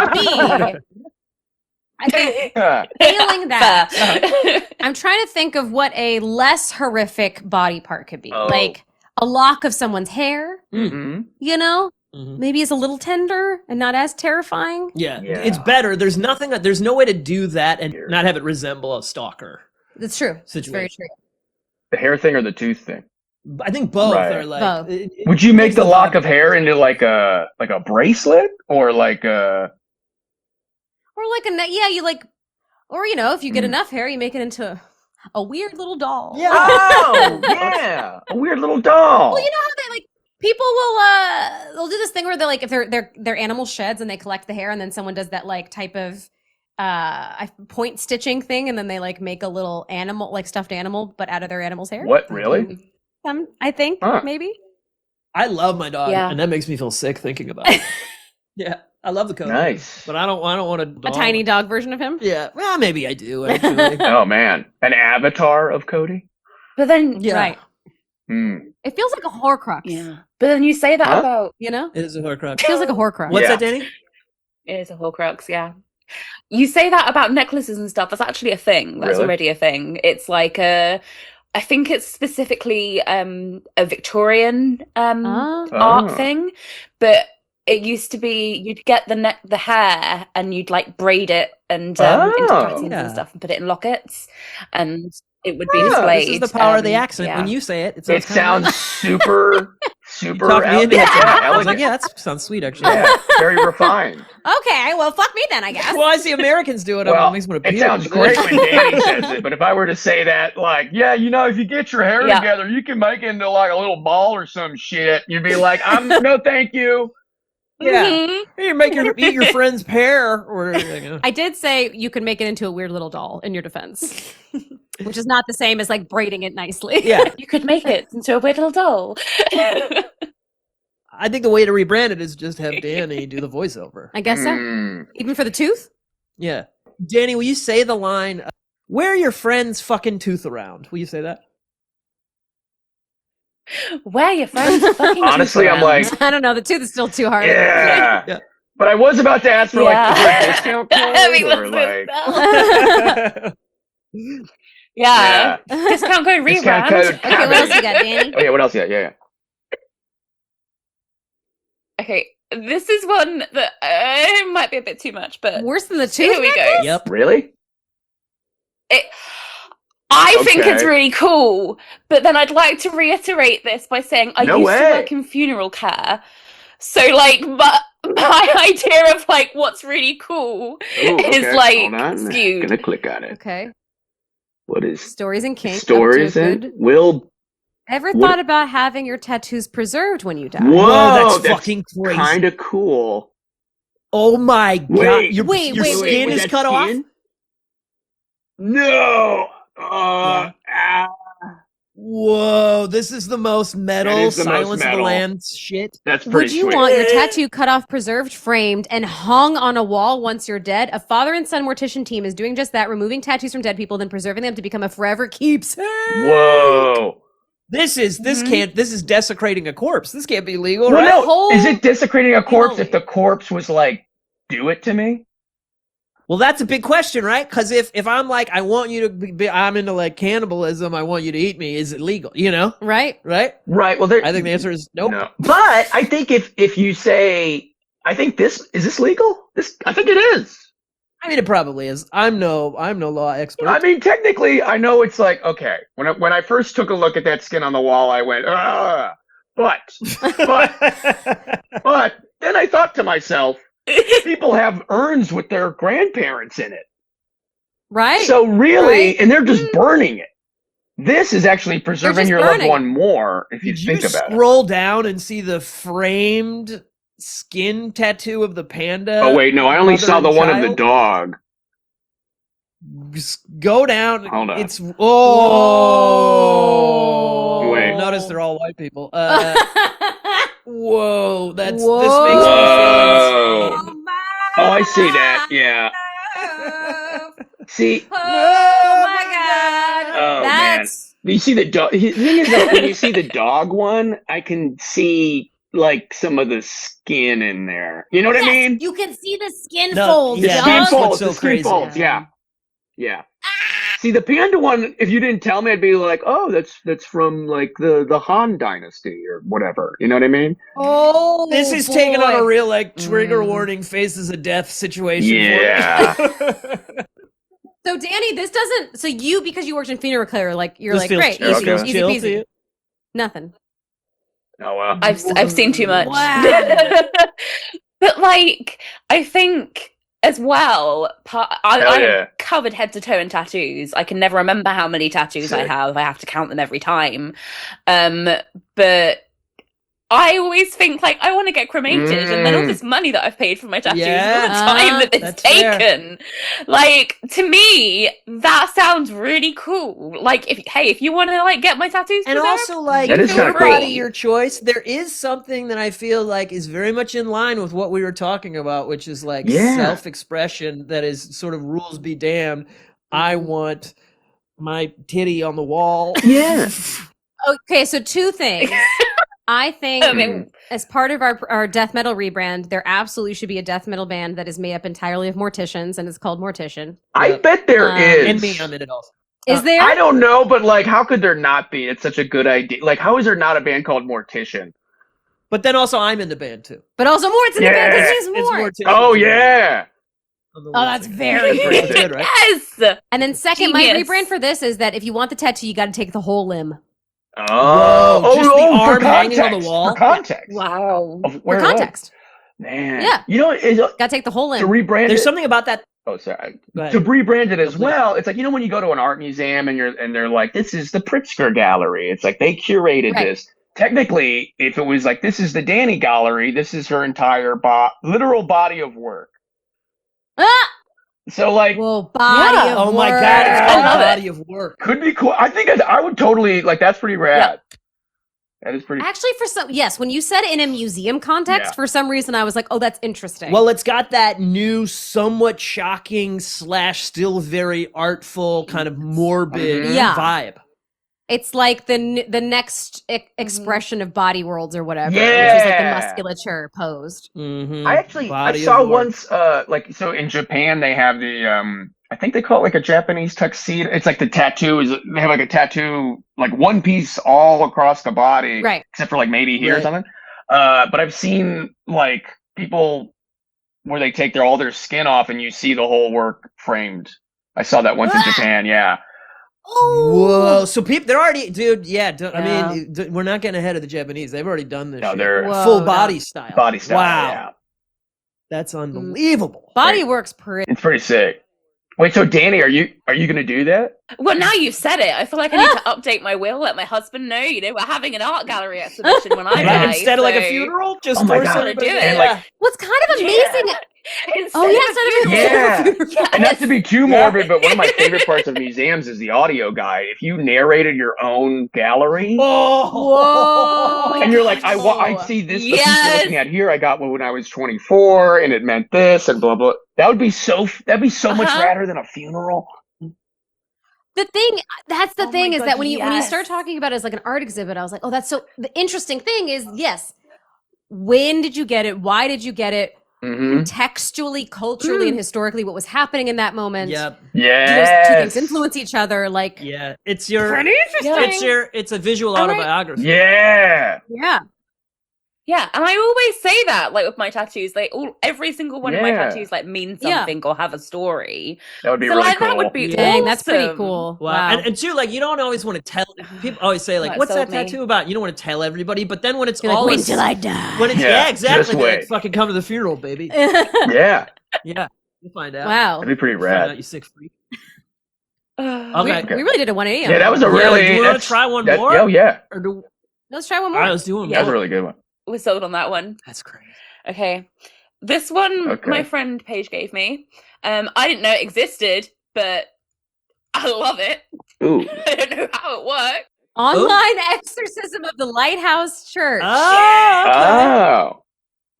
I think Yeah. failing that, Fair. I'm trying to think of what a less horrific body part could be. Oh. Like a lock of someone's hair, Mhm. you know? Mhm. Maybe it's a little tender and not as terrifying. Yeah, Yeah. it's better. There's no way to do that and not have it resemble a stalker That's true. It's very situation. true. The hair thing or the tooth thing? I think both Right. are like. Both. Would you make gives the lock vibe. of hair into like a bracelet or like a Or like you like, or you know, if you get Mm. enough hair, you make it into a weird little doll. Yeah. Oh yeah, a weird little doll. Well, you know how they like people will they'll do this thing where they're like if their animal sheds and they collect the hair and then someone does that like type of point stitching thing and then they like make a little animal like stuffed animal but out of their animal's hair. What really? I think Huh. maybe. I love my dog, Yeah. and that makes me feel sick thinking about it. Yeah, I love the coat. Nice. But I don't want A tiny dog version of him. Yeah, well, maybe I do actually. Oh man, an avatar of Cody. But then, Yeah. Right. Hmm. It feels like a Horcrux. yeah. But then you say that Huh? about You know? It is a Horcrux. It feels like a Horcrux. What's Yeah. that, Danny? it is a Horcrux, yeah. You say that about necklaces and stuff. That's actually a thing. That's Really? already a thing. It's like I think it's specifically a Victorian Ah. art Oh. thing, but it used to be you'd get the hair and you'd like braid it and into Oh. patterns Yeah. and stuff and put it in lockets and it would be Yeah, displayed. this is the power of the um, accent. yeah. When you say it, it It sounds sounds super Talk me into it. yeah, I was elegant. like, yeah, that sounds sweet, actually. Yeah, very refined. Okay, well fuck me then, I guess. Well, I see Americans do it. Well, It makes me want to it puke. sounds great when Danny says it, but if I were to say that, like, yeah, you know, if you get your hair Yeah. together, you can make it into like a little ball or some shit. You'd be like, no, thank you. Yeah, Mhm. you make eat your friend's pear, or you know. I did say you could make it into a weird little doll in your defense. Which is not the same as like braiding it nicely. Yeah, You could make it into a weird little doll. I think the way to rebrand it is just have Danny do the voiceover. I guess so. Mm. Even for the tooth? Yeah, Danny, will you say the line? Wear your friend's fucking tooth around. Will you say that? Wear your friend's fucking Honestly, tooth I'm around. like, I don't know. The tooth is still too hard. yeah. Yeah. But I was about to ask for like Yeah. is there a discount code I mean, or let's like yeah. Discount code Discount rebrand. code. Okay, what else you got, Danny? Oh yeah, what else? Yeah. Okay, this is one that might be a bit too much, but Worse than the tooth here we go. necklace? Yep. Really? I think it's Okay. really cool, but then I'd like to reiterate this by saying I No used to way. work in funeral care, so like my idea of like what's really cool Ooh, is okay. like Hold on. skewed. Gonna click on it. Okay. What is Stories and kink. stories up to a in? good- Will Ever What- thought about having your tattoos preserved when you die? Whoa, that's fucking crazy. kind of cool. Oh my god! Wait, your wait, your wait, skin was is that cut off. skin? No. Whoa, this is the most metal It is the most Silence of the metal. Lambs shit. That's pretty Would you sweet. want your tattoo cut off, preserved, framed, and hung on a wall once you're dead? A father and son mortician team is doing just that, removing tattoos from dead people, then preserving them to become a forever keepsake. Whoa. This is desecrating a corpse. This can't be legal, Well, right? no. Is it desecrating a corpse Holy. if the corpse was like, do it to me? Well, that's a big question, right? Because if I'm like, I want you to be, I'm into like cannibalism, I want you to eat me, is it legal? You know? Right? Right? Right. Well, I think the answer is nope. No. But I think if you say, I think is this legal? I think it is. I mean, it probably is. I'm no law expert. I mean, technically, I know it's like, okay. When I first took a look at that skin on the wall, I went, but then I thought to myself, people have urns with their grandparents in it. Right? So really, Right. and they're just burning it. This is actually preserving just your loved burning one more if you Did think you about it. scroll down and see the framed skin tattoo of the panda? Oh wait, no, I only mother saw the and one of the child? dog. Just go down. Hold on. It's Whoa. Wait. Notice they're all white people. Whoa, this makes me feel. Whoa. Oh, I see that. Yeah. See. Oh my god. Oh That's man. You see the dog. The thing is that when you see the dog one, I can see like some of the skin in there. You know what I mean? You can see the skin No, folds. yeah, The dog. skin that's what's folds. so The skin crazy. folds. Yeah. Yeah. See the panda one. If you didn't tell me, I'd be like, "Oh, that's from like the Han Dynasty or whatever." You know what I mean? Oh, This is boy. taking on a real like trigger Mm. warning, faces of death situation. Yeah. For me. So Danie, this doesn't. So you, because you worked in funeral care, like you're This like feels great, chill. easy, Feels easy chill to peasy. you? Nothing. Oh well. I've seen too much. Wow. But like, I think as well, Hell I yeah. am covered head to toe in tattoos. I can never remember how many tattoos I Sick. have. I have to count them every time. But I always think like I want to get cremated, and then all this money that I've paid for my tattoos, and all the Yeah. time that it's That's fair. taken, like to me, that sounds really cool. Like if you want to like get my tattoos, And preserved, also, like, That is your kinda cool. body, your choice. There is something that I feel like is very much in line with what we were talking about, which is like Yeah. self-expression that is sort of rules be damned. I want my titty on the wall. Yeah. Okay, so two things. I think I mean, as part of our death metal rebrand, there absolutely should be a death metal band that is made up entirely of morticians, and it's called Mortician. I bet there is. And me, I'm in it also. Is there? I don't know, but like, how could there not be? It's such a good idea. Like, how is there not a band called Mortician? But then also, I'm in the band too. But also Mort's in the band. Yeah. His name's It's Mort. Mortician. Oh yeah. I'm the Oh, lead that's singer. very That's pretty. good, right? yes. And then second, my Genius. rebrand for this is that if you want the tattoo, you got to take the whole limb. Oh, just the for arm hanging on the context, wall? For context. Wow. Of For where it was. context. Man. Yeah. You know, Got to take the whole to limb. rebrand There's it. something about that. Oh, sorry. Go ahead. To rebrand it as please. well, it's like, you know, when you go to an art museum and they're like, this is the Pritzker Gallery. It's like they curated Right. this. Technically, if it was like, this is the Danie Gallery, this is her entire literal body of work. Ah! So like, Well, body Yeah. of Oh my work. god, it's I called love it. body of work. could be cool. I think I would totally like. That's pretty rad. That is pretty. Actually, for some, yes, when you said in a museum context, Yeah. for some reason I was like, oh, that's interesting. Well, it's got that new, somewhat shocking / still very artful, kind of morbid Mhm. Yeah. vibe. it's like the next expression of body worlds or whatever, which is like the Yeah. musculature posed. Mm-hmm. I actually I saw once like so in Japan they have the I think they call it like a Japanese tuxedo. It's like the tattoo is they have like a tattoo like one piece all across the body, Right. except for like maybe here or Right. something. But I've seen like people where they take all their skin off and you see the whole work framed. I saw that once in Japan. Yeah. Whoa! So people, they're already, dude. Yeah, I Yeah. mean, we're not getting ahead of the Japanese. They've already done this. No, shit. they're Whoa, full no. body style. body style. Wow, Yeah. that's unbelievable. Body works pretty. It's pretty sick. Wait, so Danie, are you gonna do that? Well, now you've said it, I feel like I need to update my will, let my husband know, we're having an art gallery exhibition when I Right, die. instead of like a so- funeral, just Oh my force God. everybody- Do it. And, yeah. like, What's kind of Yeah. amazing Oh, Yeah. Yes. And not to be too morbid, but one of my favorite parts of museums is the audio guide. If you narrated your own gallery, Whoa. and you're like, I see this, the piece you're looking at here, I got one when I was 24, and it meant this, and blah, blah. That'd be so much radder than a funeral. That's the thing my is God, that when you yes. start talking about it as like an art exhibit, I was like, oh, that's so. The interesting thing is, yes, when did you get it? Why did you get it? Contextually, culturally, and historically, what was happening in that moment? Yep. Yeah. Do those two things influence each other? Like, Yeah. It's your. pretty interesting. It's a visual All right. autobiography. Yeah. Yeah. Yeah, and I always say that, like with my tattoos, like every single one of my Yeah. tattoos, like means Yeah. something or have a story. That would be So really like cool. that would be Dang, that's pretty awesome. cool. Wow. And two, like, you don't always want to tell. People always say, like, That what's that sold me. tattoo about? You don't want to tell everybody. But then when it's You're like, all. wait till I die. When it's, Yeah, exactly. just They're like, wait. fucking come to the funeral, baby. Yeah. Yeah. You'll find out. Wow. That'd be pretty Find out, rad. you sick freak. Okay. We really did a 180 on Yeah, that was a Yeah, really. do you wanna that's- try one that- more? Oh, yeah. Or do, Let's try one all more. right, let's do one Yeah. That was more. a really good one. We're sold on that one. That's crazy. Okay. This one Okay. my friend Paige gave me. I didn't know it existed, but I love it. Ooh. I don't know how it works. Online exorcism of the Lighthouse Church. Oh, okay. Oh.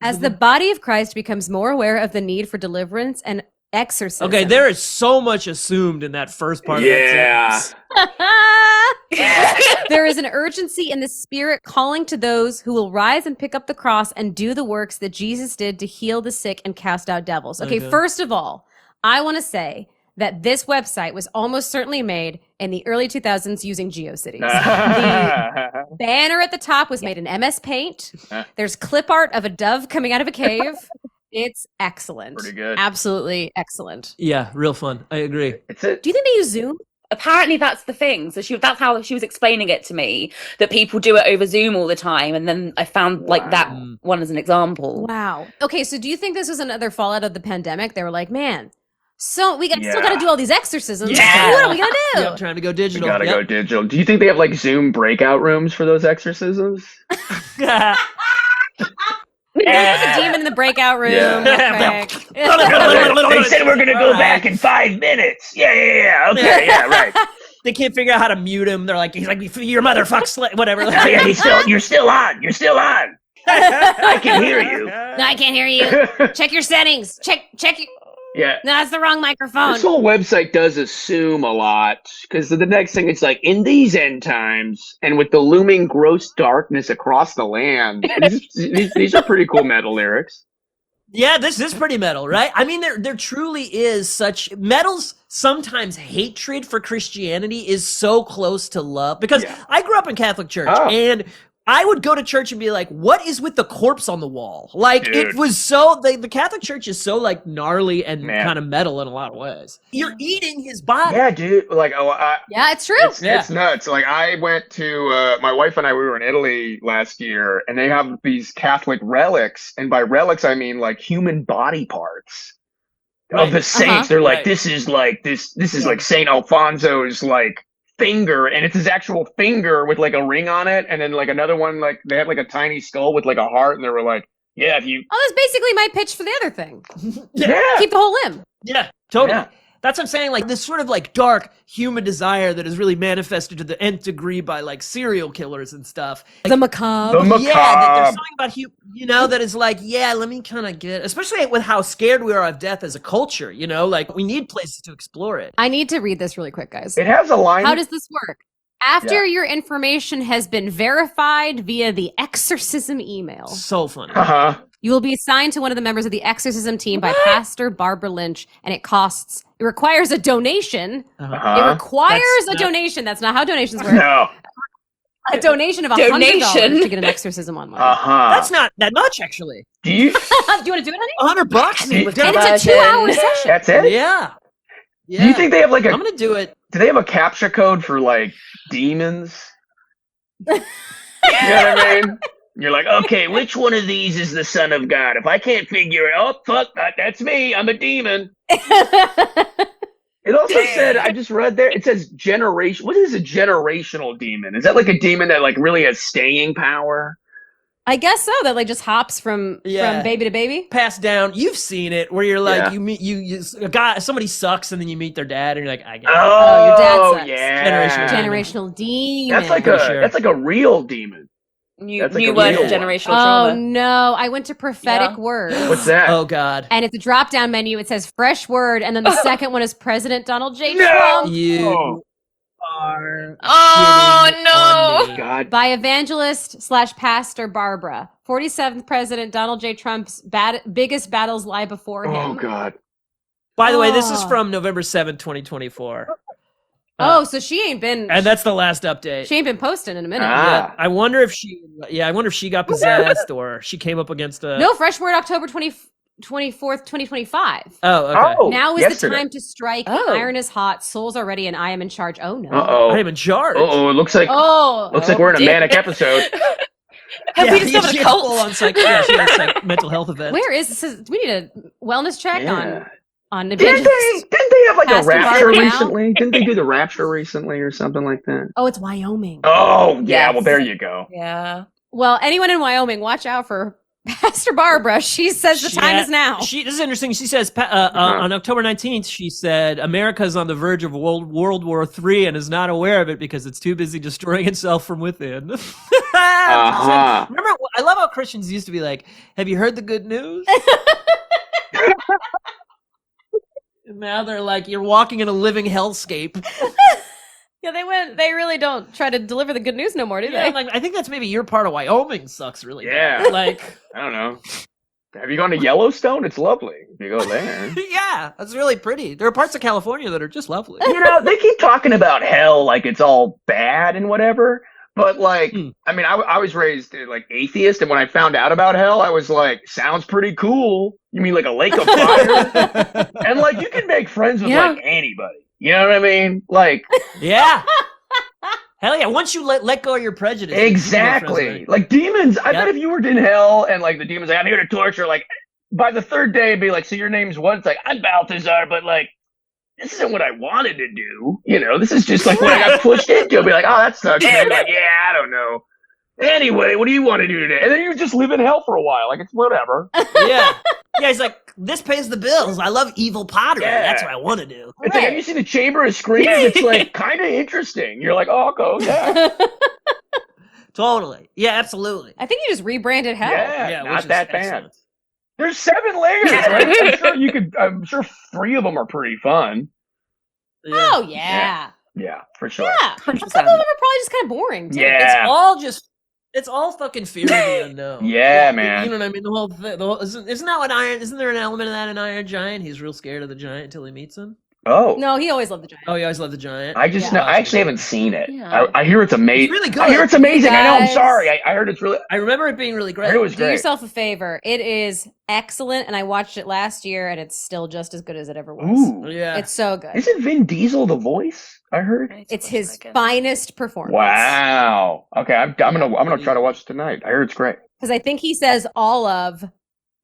As the body of Christ becomes more aware of the need for deliverance and exorcism. Okay, there is so much assumed in that first part Yeah. of that sentence. There is an urgency in the spirit calling to those who will rise and pick up the cross and do the works that Jesus did to heal the sick and cast out devils. Okay, Okay. first of all, I want to say that this website was almost certainly made in the early 2000s using GeoCities. The banner at the top was made in MS Paint. There's clip art of a dove coming out of a cave. It's excellent. Pretty good. Absolutely excellent. Yeah, real fun. I agree. It's it. Do you think they use Zoom? Apparently that's the thing. So that's how she was explaining it to me, that people do it over Zoom all the time. And then I found like that Wow. one as an example. Wow. Okay, so do you think this was another fallout of the pandemic? They were like, man, so we still Yeah. got to do all these exorcisms. Yeah. What are we gonna do? Yep, trying to go We digital. gotta Yep. go digital. Do you think they have like Zoom breakout rooms for those exorcisms? Put the demon in the breakout room. Yeah. real quick. They said we're gonna go back in 5 minutes. Yeah. Okay, yeah, right. They can't figure out how to mute him. They're like, he's like, your mother fucks, whatever. Oh, yeah, you're still on. You're still on. I can hear you. No, I can't hear you. Check your settings. Check. Yeah. No, that's the wrong microphone. This whole website does assume a lot because the next thing it's like in these end times and with the looming gross darkness across the land. These are pretty cool metal lyrics. Yeah, this is pretty metal, right? I mean, there truly is such metal's sometimes hatred for Christianity is so close to love because Yeah. I grew up in Catholic church Oh. and I would go to church and be like, what is with the corpse on the wall? Like, Dude. it was so, the Catholic church is so, like, gnarly and Man. kind of metal in a lot of ways. You're eating his body. Yeah, dude. Like, Yeah, it's true. it's nuts. Like, I went to my wife and I. We were in Italy last year, and they have these Catholic relics, and by relics I mean like human body parts of the saints. Uh-huh. They're like, Right. this is like like Saint Alfonso's like finger, and it's his actual finger with like a ring on it, and then like another one like they had like a tiny skull with like a heart, and they were like, yeah, if you Oh, that's basically my pitch for the other thing. yeah. Keep the whole limb. Yeah, totally. Yeah. That's what I'm saying. Like this sort of like dark human desire that is really manifested to the nth degree by like serial killers and stuff. The macabre. The Yeah, that there's macabre. something about that is like, yeah, let me kind of get, especially with how scared we are of death as a culture. Like we need places to explore it. I need to read this really quick, guys. It has a line. How does this work? After your information has been verified via the exorcism email, So funny. Uh-huh. you will be assigned to one of the members of the exorcism team by Pastor Barbara Lynch, and it requires a donation. Uh-huh. It Uh-huh. requires That's a donation. That's not how donations work. No. A donation of $100 Donation. to get an exorcism online. Uh-huh. That's not that much, actually. Do you Do you want to do it, honey? $100. mean, with And it's a conversion. 2-hour session. That's it? Yeah. Do you think they have like I'm gonna do it? do they have a captcha code for like demons? You know what I mean? You're like, okay, which one of these is the son of God? If I can't figure it out, fuck, that's me. I'm a demon. It also said, I just read there, it says generation. What is a generational demon? Is that like a demon that like really has staying power? I guess so. That like just hops from baby to baby. Passed down. You've seen it where you're like, Yeah. you meet a guy, somebody sucks, and then you meet their dad, and you're like, I get it. Oh, your dad sucks. yeah. Generational demon. That's like a real demon. New That's like a word real of one. generational Oh trauma. no! I went to prophetic Yeah. words. What's that? Oh God. And it's a drop-down menu. It says fresh word, and then the second one is President Donald J. No! Trump You are Oh, shitting no. on me. God. by evangelist/pastor Barbara. 47th President Donald J. Trump's biggest battles lie before him. Oh God. By the way, this is Oh. from November 7th, 2024. Oh, so she ain't been. And that's the last update. She ain't been posting in a minute. Ah. I wonder if she got possessed or she came up against a. No, fresh word October 24th, 2025. Oh, okay. Oh, Now is yesterday. the time to strike. Oh. Iron is hot. Souls are ready, and I am in charge. Oh no. Uh-oh. I am in charge. Uh-oh, it looks like Oh. we're in a dear. manic episode. Have we discovered she a has full cult? on she has mental health event. Where is this? We need a wellness check Yeah. on Didn't evangelist. they have like a Pastor rapture Barbara now? recently? Didn't they do the rapture recently or something like that? Oh, it's Wyoming. Oh, yeah, Yes. well there you go. Yeah. Well, anyone in Wyoming, watch out for Pastor Barbara. She says the time is now. This is interesting. She says on October 19th, she said America is on the verge of World War III and is not aware of it because it's too busy destroying itself from within. Uh-huh. Remember, I love how Christians used to be like, "Have you heard the good news?" And now they're like, "You're walking in a living hellscape." Yeah, they really don't try to deliver the good news no more, do Yeah, they? like, I think that's maybe your part of Wyoming sucks really Yeah. bad. Like, I don't know. Have you gone to Yellowstone? It's lovely. If you go there. yeah, that's really pretty. There are parts of California that are just lovely. You know, they keep talking about hell like it's all bad and whatever. But like, I mean, I was raised like atheist, and when I found out about hell, I was like, sounds pretty cool. You mean like a lake of fire? And like, you can make friends with Yeah. like anybody. You know what I mean? Like, Yeah. Hell yeah. Once you let go of your prejudice. you can make friends with exactly. anybody. Like demons. I Yeah. bet if you were in hell and like the demon's like, I'm here to torture, like by the third day, it'd be like, so your name's what? It's like, I'm Balthazar, but like, this isn't what I wanted to do. You know, this is just like what I got pushed into. I'll be like, oh, that sucks. And they're like, yeah, I don't know. Anyway, what do you want to do today? And then you just live in hell for a while. Like, it's whatever. Yeah. Yeah, he's like, this pays the bills. I love evil pottery. Yeah. That's what I want to do. It's like, have you seen the Chamber of Screens? It's like kind of interesting. You're like, oh, I'll go. Yeah. Totally. Yeah, absolutely. I think you just rebranded hell. Yeah, which not is that excellent. bad. There's 7 layers, right? I'm sure 3 of them are pretty fun. Yeah. Oh yeah. Yeah, for sure. Yeah. 100%. A couple of them are probably just kind of boring. Too. Yeah. It's all fucking fear of the unknown. Yeah, man. You know what I mean? The whole isn't that what isn't there an element of that in Iron Giant? He's real scared of the giant until he meets him. Oh. No, he always loved the giant. Oh, you always love the giant. I just know. I actually haven't seen it. Yeah. I hear it's amazing. It's really good. I hear it's amazing. I know. I'm Guys. sorry. I heard it's really. I remember it being really I great. heard it was Do great. yourself a favor. It is excellent, and I watched it last year, and it's still just as good as it ever was. Ooh. Yeah. It's so good. Isn't Vin Diesel the voice? I heard. It's his finest performance. Wow. Okay, I'm gonna try to watch it tonight. I heard it's great. Because I think he says all of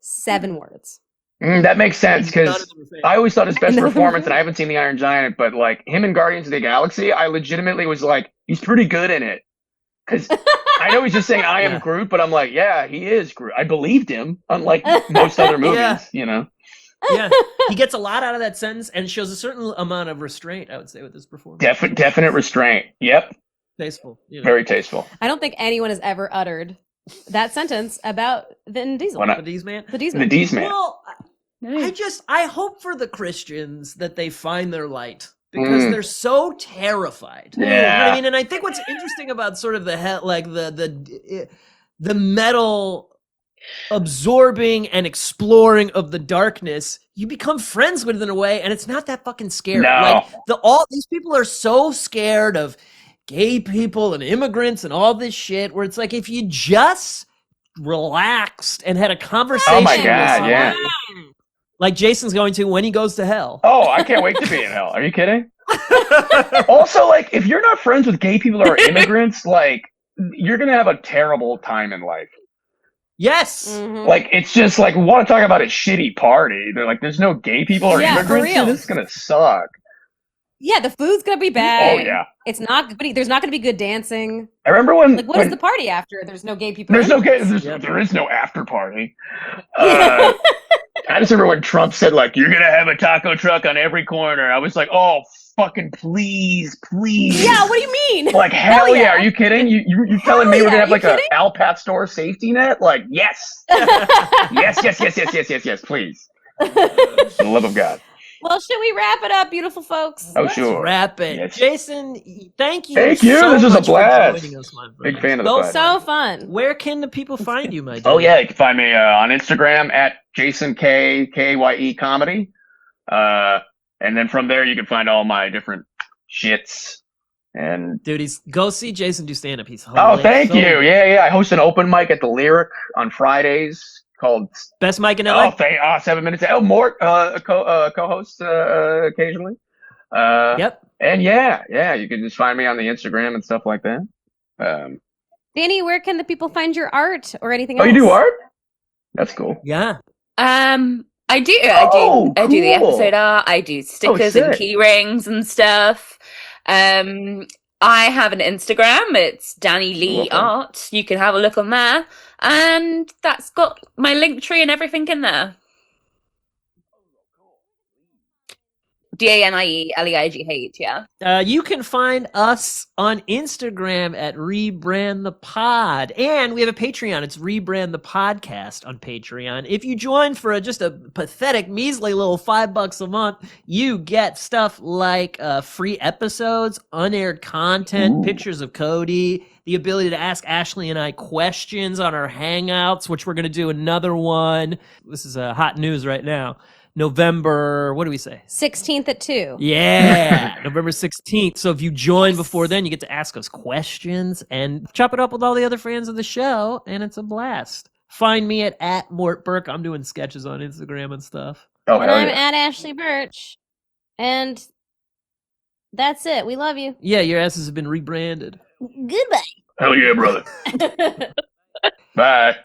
7 words. That makes sense None because of them are fake. I always thought his best None of them performance, are and I haven't seen the Iron Giant, but like him in Guardians of the Galaxy, I legitimately was like, he's pretty good in it. Because I know he's just saying I am Yeah. Groot, but I'm like, yeah, he is Groot. I believed him, unlike most other movies. Yeah. You know. Yeah, he gets a lot out of that sentence and shows a certain amount of restraint, I would say, with this performance. Definite restraint. Yep. Tasteful. You know. Very tasteful. I don't think anyone has ever uttered that sentence about Vin Diesel. Why not? The D's man. The Diesel. The D's man. Well, I hope for the Christians that they find their light because they're so terrified. You know what Yeah. I mean? And I think what's interesting about sort of the metal absorbing and exploring of the darkness, you become friends with it in a way, and it's not that fucking scary. No. Like all these people are so scared of gay people and immigrants and all this shit, where it's like if you just relaxed and had a conversation. Oh my with God, someone, yeah. like Jason's going to when he goes to hell. Oh, I can't wait to be in hell. Are you kidding? Also, like, if you're not friends with gay people or immigrants, like, you're gonna have a terrible time in life. Yes. Mhm. Like, it's just like, we want to talk about a shitty party. They're like, there's no gay people or Yeah, for immigrants. real. This is gonna suck. Yeah, the food's gonna be bad. Oh yeah. It's not. There's not gonna be good dancing. I remember when Like, what is the party after? There's no gay people. there's anyways. there is no after party. I just remember when Trump said like you're gonna have a taco truck on every corner. I was like, oh fucking please. Yeah, what do you mean? Like hell Hell yeah. yeah. Are you kidding? You telling me we're gonna have like a Alpat store safety net? Like yes. yes, please. For the love of God. Well, should we wrap it up, beautiful folks? Oh Let's sure. wrap it. Yes. Jason, thank you. Thank you. So This was a much for blast. joining us, my Big friend. fan of the pod. So fun. Where can the people find you, my dude? Oh yeah, you can find me on Instagram at Jason Kaye, Kaye comedy. And then from there you can find all my different shits. And Dude, go see Jason do stand up. He's oh, hilarious. thank So you. Yeah. I host an open mic at the Lyric on Fridays called Best mic in LA. 7 minutes. Oh, Mort co-host occasionally. Yep. And yeah, you can just find me on the Instagram and stuff like that. Danie, where can the people find your art or anything Oh, else? you do art? That's cool. Yeah. I do Oh, I do the cool. episode art, I do stickers and sick. key rings and stuff. I have an Instagram, it's Danie Lee Awesome. Art. You can have a look on there. And that's got my link tree and everything in there. DANIELEIGH, yeah. You can find us on Instagram at Rebrand the Pod. And we have a Patreon. It's Rebrand the Podcast on Patreon. If you join for just a pathetic, measly little $5 a month, you get stuff like free episodes, unaired content, Ooh. pictures of Cody, the ability to ask Ashley and I questions on our Hangouts, which we're going to do another one. This is hot news right now. November, what do we say? 16th at 2. Yeah, November 16th. So if you join before then, you get to ask us questions and chop it up with all the other fans of the show, and it's a blast. Find me at Mort Burke. I'm doing sketches on Instagram and stuff. Oh, And hell I'm yeah. at Ashley Birch. And that's it. We love you. Yeah, your asses have been rebranded. Goodbye. Hell yeah, brother. Bye.